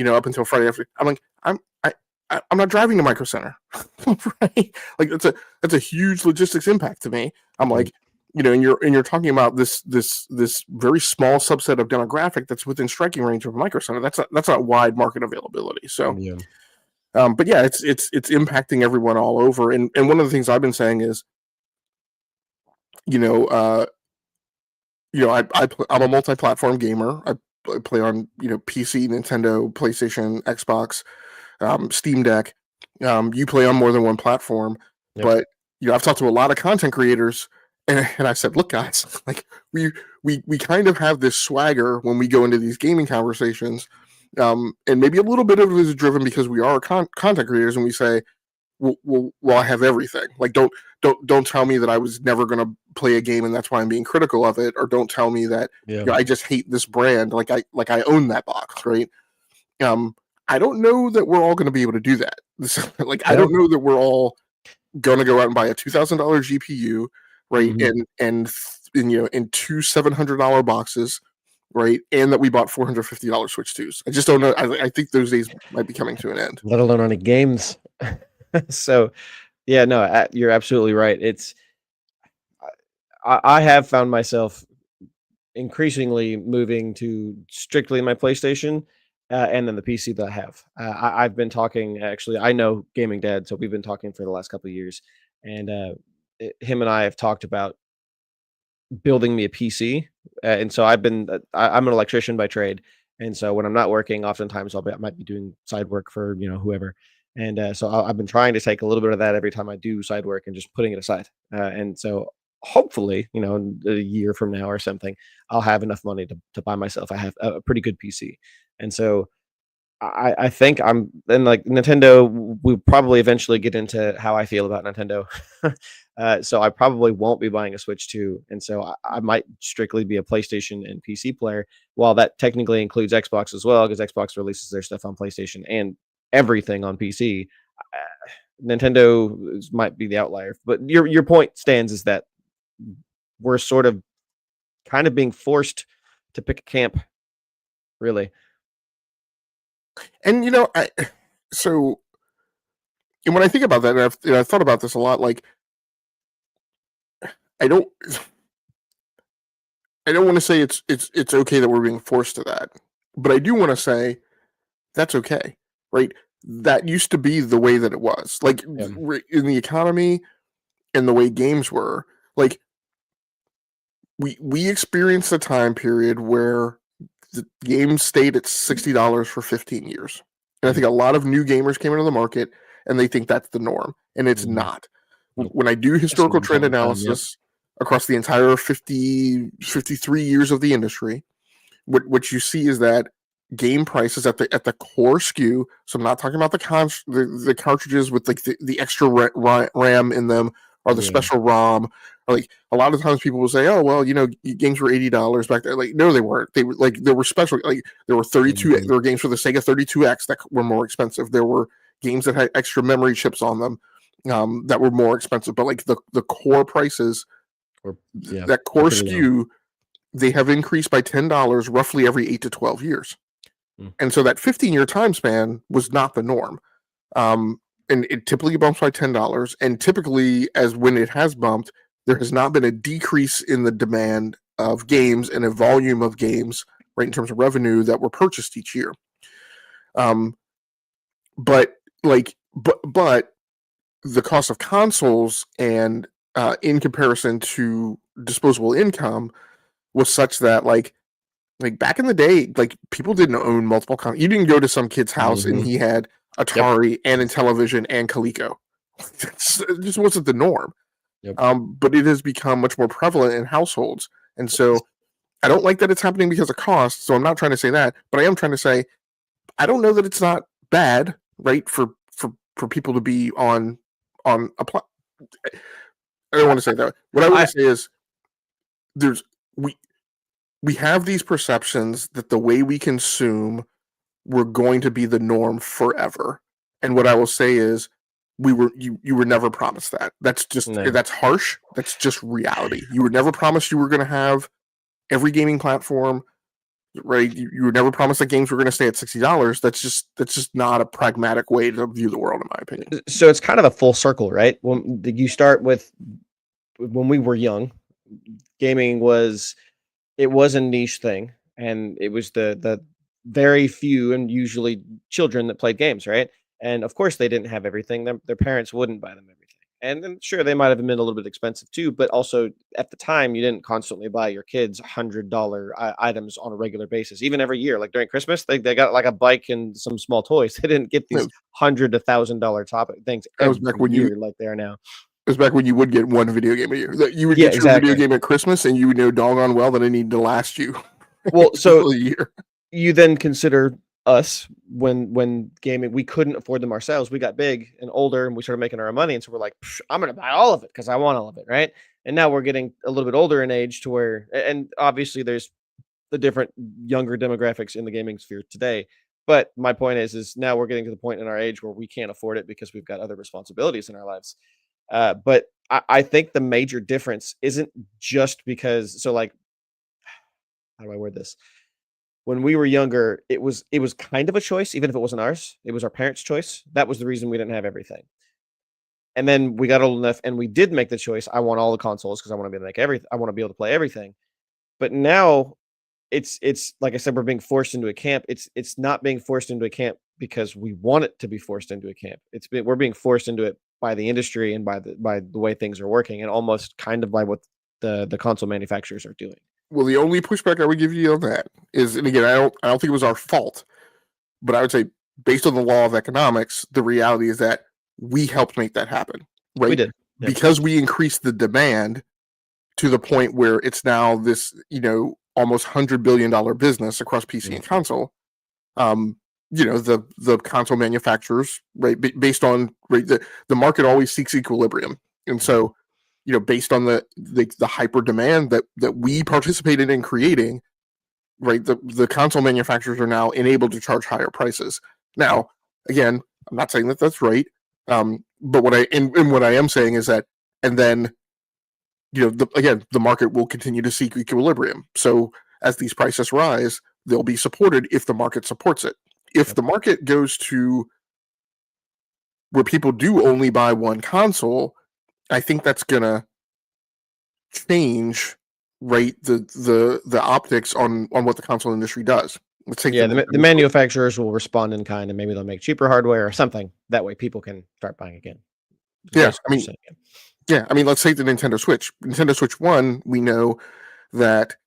up until Friday after. I'm like, I'm not driving to Micro Center. Right. Like that's a huge logistics impact to me. I'm Yeah. like, and you're talking about this very small subset of demographic that's within striking range of a Micro Center. That's not wide market availability. So Yeah. but yeah, it's impacting everyone all over. And one of the things I've been saying is, I'm a multi-platform gamer. I play on PC, Nintendo, PlayStation, Xbox, Steam Deck. You play on more than one platform, Yep. but I've talked to a lot of content creators, and I said, look, guys, like we kind of have this swagger when we go into these gaming conversations, and maybe a little bit of it is driven because we are content creators, and we say, well, I have everything. Like, don't tell me that I was never going to play a game and that's why I'm being critical of it, or don't tell me that I just hate this brand. Like I own that box, right? I don't know that we're all going to be able to do that. I don't know that we're all going to go out and buy a $2,000 GPU, right? Mm-hmm. And in two $700 boxes, right? And that we bought $450 Switch 2s. I just don't know. I think those days might be coming to an end. Let alone on the games. So, yeah, no, you're absolutely right. I have found myself increasingly moving to strictly my PlayStation, and then the PC that I have. I've been talking. Actually, I know Gaming Dad, so we've been talking for the last couple of years, and him and I have talked about building me a PC. And so I've been. I'm an electrician by trade, and so when I'm not working, oftentimes I might be doing side work for whoever. And so I've been trying to take a little bit of that every time I do side work and just putting it aside. And so hopefully, in a year from now or something, I'll have enough money to buy myself. I have a pretty good PC. And so I think I'm then like Nintendo. We'll probably eventually get into how I feel about Nintendo. So I probably won't be buying a Switch 2, and so I might strictly be a PlayStation and PC player. While that technically includes Xbox as well, because Xbox releases their stuff on PlayStation and everything on PC. Nintendo might be the outlier, but your point stands is that we're sort of kind of being forced to pick a camp, really. And so and when I think about that, and I've thought about this a lot. Like, I don't want to say it's okay that we're being forced to that, but I do want to say that's okay, right? That used to be the way that it was. Like in the economy and the way games were. Like we experienced a time period where the games stayed at $60 for 15 years. And I think a lot of new gamers came into the market and they think that's the norm. And it's not. Nope. When I do historical trend analysis across the entire 53 years of the industry, what you see is that game prices at the core SKU. So I'm not talking about the cartridges with like the extra RAM in them or the special ROM. Or like a lot of times people will say, oh well, games were $80 back then. Like no, they weren't. They were like there were special. Like there were 32. There were games for the Sega 32X that were more expensive. There were games that had extra memory chips on them that were more expensive. But like the core prices, that core SKU, they have increased by $10 roughly every 8 to 12 years. And so that 15-year time span was not the norm. And it typically bumps by $10. And typically, as when it has bumped, there has not been a decrease in the demand of games and a volume of games, right, in terms of revenue that were purchased each year. But the cost of consoles and in comparison to disposable income was such that like back in the day, like people didn't own multiple consoles. You didn't go to some kid's house and he had Atari and Intellivision and Coleco. It just wasn't the norm. But it has become much more prevalent in households. And so I don't like that it's happening because of cost. So I'm not trying to say that, but I am trying to say I don't know that it's not bad, right, for people to be on a I don't want to say that. What I want to say is we have these perceptions that the way we consume we're going to be the norm forever. And what I will say is you were never promised that. That's harsh. That's just reality. You were never promised you were going to have every gaming platform, right? You were never promised that games were going to stay at $60. That's just not a pragmatic way to view the world, in my opinion. So it's kind of a full circle, right? When you start with when we were young, gaming was a niche thing, and it was the very few and usually children that played games, right? And of course, they didn't have everything. Their parents wouldn't buy them everything. And then sure, they might have been a little bit expensive too, but also at the time, you didn't constantly buy your kids $100 items on a regular basis, even every year. Like during Christmas, they got like a bike and some small toys. They didn't get these $100 to $1,000 topic things That was every back when year like they are now. It was back when you would get one video game a year. That you would Yeah, get your exactly. video game at Christmas, and you would know doggone well that it needed to last you Well, so a year. you then consider us when gaming, we couldn't afford them ourselves. We got big and older, and we started making our own money, and so we're like, I'm gonna buy all of it because I want all of it, right? And now we're getting a little bit older in age to where, and obviously there's the different younger demographics in the gaming sphere today. But my point is now we're getting to the point in our age where we can't afford it because we've got other responsibilities in our lives. But I think the major difference isn't just because, so like, how do I word this? When we were younger, it was kind of a choice, even if it wasn't ours. It was our parents' choice. That was the reason we didn't have everything. And then we got old enough and we did make the choice. I want all the consoles because I want to be able to make everything. I want to be able to play everything. But now it's like I said, we're being forced into a camp. It's not being forced into a camp because we want it to be forced into a camp. We're being forced into it by the industry and by the way things are working, and almost kind of by what the console manufacturers are doing. Well, the only pushback I would give you on that is, and again, I don't think it was our fault, but I would say based on the law of economics, the reality is that we helped make that happen, right? We did. Yeah. Because we increased the demand to the point where it's now this, almost $100 billion business across PC and console. The console manufacturers, right, based on the market always seeks equilibrium, and so based on the hyper demand that we participated in creating, right, the console manufacturers are now enabled to charge higher prices. Now, again, I'm not saying that that's right, but what I am saying is that, and then the market will continue to seek equilibrium. So as these prices rise, they'll be supported if the market supports it. If the market goes to where people do only buy one console, I think that's gonna change, right, the optics on what the console industry does. Let's take the manufacturers will respond in kind, and maybe they'll make cheaper hardware or something. That way, people can start buying again. Yeah, I mean, let's take the Nintendo Switch. Nintendo Switch 1, we know that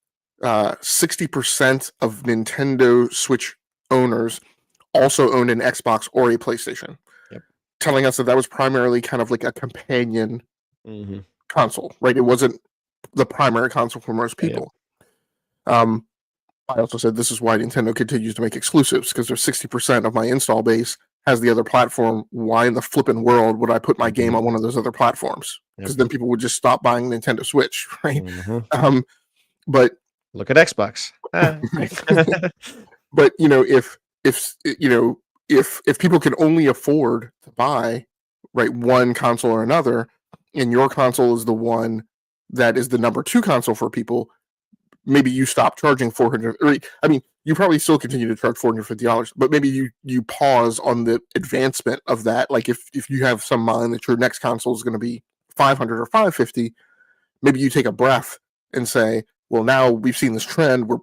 60% of Nintendo Switch owners also owned an Xbox or a PlayStation, telling us that was primarily kind of like a companion console, right? It wasn't the primary console for most people. I also said this is why Nintendo continues to make exclusives, because there's 60% of my install base has the other platform. Why in the flipping world would I put my game on one of those other platforms? Because then people would just stop buying Nintendo Switch, right? But look at Xbox. But if people can only afford to buy, right, one console or another, and your console is the one that is the number 2 console for people, maybe you stop charging $400. I mean, you probably still continue to charge $450, but maybe you pause on the advancement of that. Like if you have some mind that your next console is going to be $500 or $550, maybe you take a breath and say, well, now we've seen this trend where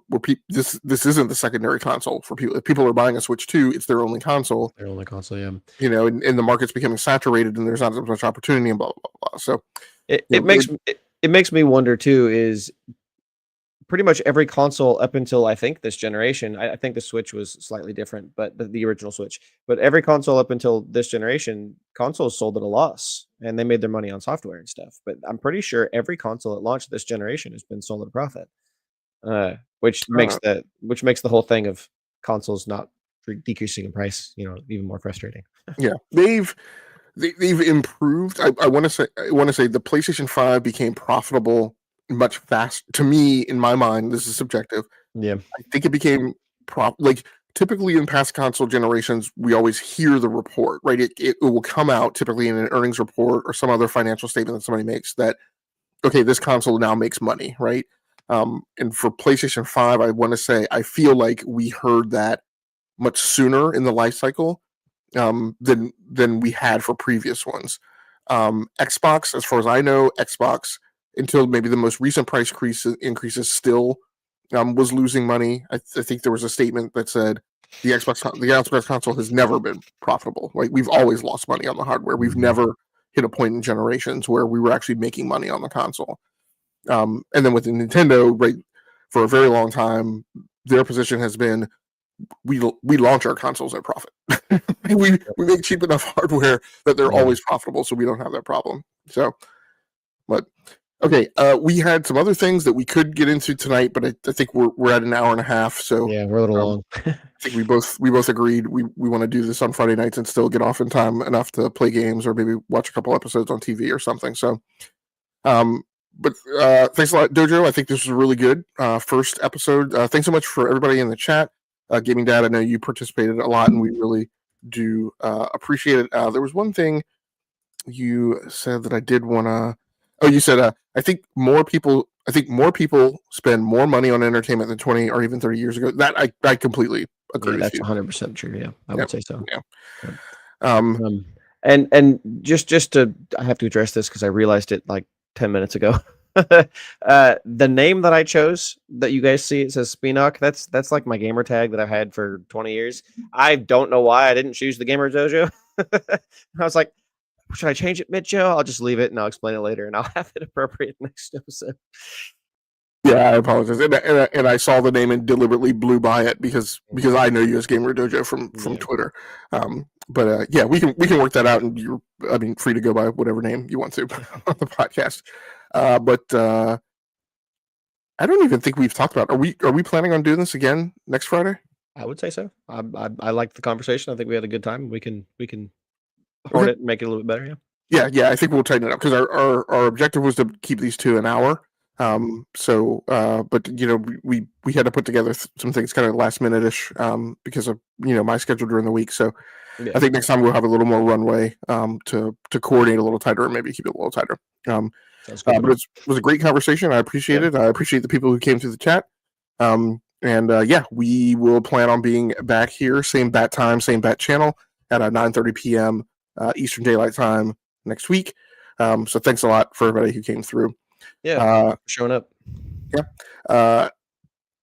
this isn't the secondary console for people. If people are buying a Switch 2, it's their only console. Their only console, yeah. And the market's becoming saturated, and there's not as much opportunity, and blah blah blah. So it makes me wonder too. Is pretty much every console up until I think this generation. I think the Switch was slightly different, but the original Switch. But every console up until this generation, consoles sold at a loss, and they made their money on software and stuff. But I'm pretty sure every console at launch this generation has been sold at a profit, which makes the whole thing of consoles not decreasing in price, even more frustrating. Yeah, they've improved. I want to say the PlayStation 5 became profitable much fast to me, in my mind. This is subjective. Yeah, I think it became typically in past console generations, we always hear the report, right? It will come out typically in an earnings report or some other financial statement that somebody makes that, okay, this console now makes money, right? And for PlayStation 5, I want to say I feel like we heard that much sooner in the life cycle than we had for previous ones. Xbox, as far as I know, Xbox until maybe the most recent price increases still was losing money. I think there was a statement that said the Xbox console has never been profitable. Like we've always lost money on the hardware. We've never hit a point in generations where we were actually making money on the console. And then with the Nintendo, right, for a very long time, their position has been we launch our consoles at profit. we make cheap enough hardware that they're always profitable, so we don't have that problem. So, but okay, we had some other things that we could get into tonight, but I think we're at an hour and a half. So yeah, we're a little long. I think we both agreed we want to do this on Friday nights and still get off in time enough to play games or maybe watch a couple episodes on TV or something. So, but thanks a lot, Dojo. I think this was really good first episode. Thanks so much for everybody in the chat. Gaming Dad, I know you participated a lot, and we really do appreciate it. There was one thing you said that I did want to. Oh, you said I think more people spend more money on entertainment than 20 or even 30 years ago. That I completely agree. Yeah, that's with you. 100% true. Yeah, I would say so. Yeah. And just to, I have to address this because I realized it like 10 minutes ago. The name that I chose that you guys see, it says Spinock. That's like my gamer tag that I've had for 20 years. I don't know why I didn't choose the GamersDojo. I was like, should I change it mid-show? I'll just leave it and I'll explain it later and I'll have it appropriate next episode. Yeah, I apologize, and I saw the name and deliberately blew by it because I know you as GamerDojo from Twitter. But yeah, we can work that out, and you're free to go by whatever name you want to on the podcast. But I don't even think we've talked about. Are we planning on doing this again next Friday? I would say so. I liked the conversation. I think we had a good time. We can hone it and make it a little bit better. Yeah. I think we'll tighten it up because our objective was to keep these to an hour. But we had to put together some things kind of last minute-ish because of my schedule during the week. So I think next time we'll have a little more runway to coordinate a little tighter and maybe keep it a little tighter. But it was a great conversation. I appreciate it. I appreciate the people who came through the chat. We will plan on being back here, same bat time, same bat channel at 9:30 p.m. Eastern Daylight Time next week. So thanks a lot for everybody who came through. Yeah, showing up. Yeah.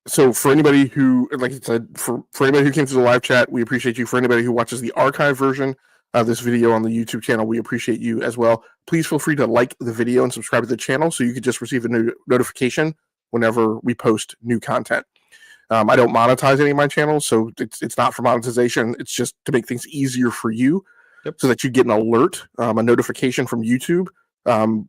So for anybody who, like I said, for anybody who came to the live chat, we appreciate you. For anybody who watches the archive version of this video on the YouTube channel, we appreciate you as well. Please feel free to like the video and subscribe to the channel so you can just receive a new notification whenever we post new content. I don't monetize any of my channels, so it's not for monetization. It's just to make things easier for you so that you get an alert, a notification from YouTube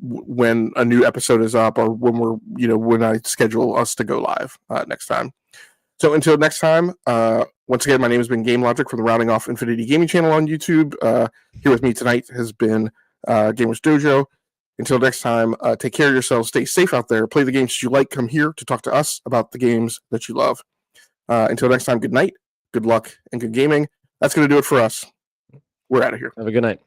when a new episode is up or when I schedule us to go live next time. So until next time, once again, my name has been Game Logic from the Rounding Off Infinity Gaming channel on YouTube. Here with me tonight has been GamersDojo. Until next time, take care of yourselves, stay safe out there, play the games you like, come here to talk to us about the games that you love. Until next time, good night, good luck, and good gaming. That's going to do it for us. We're out of here. Have a good night.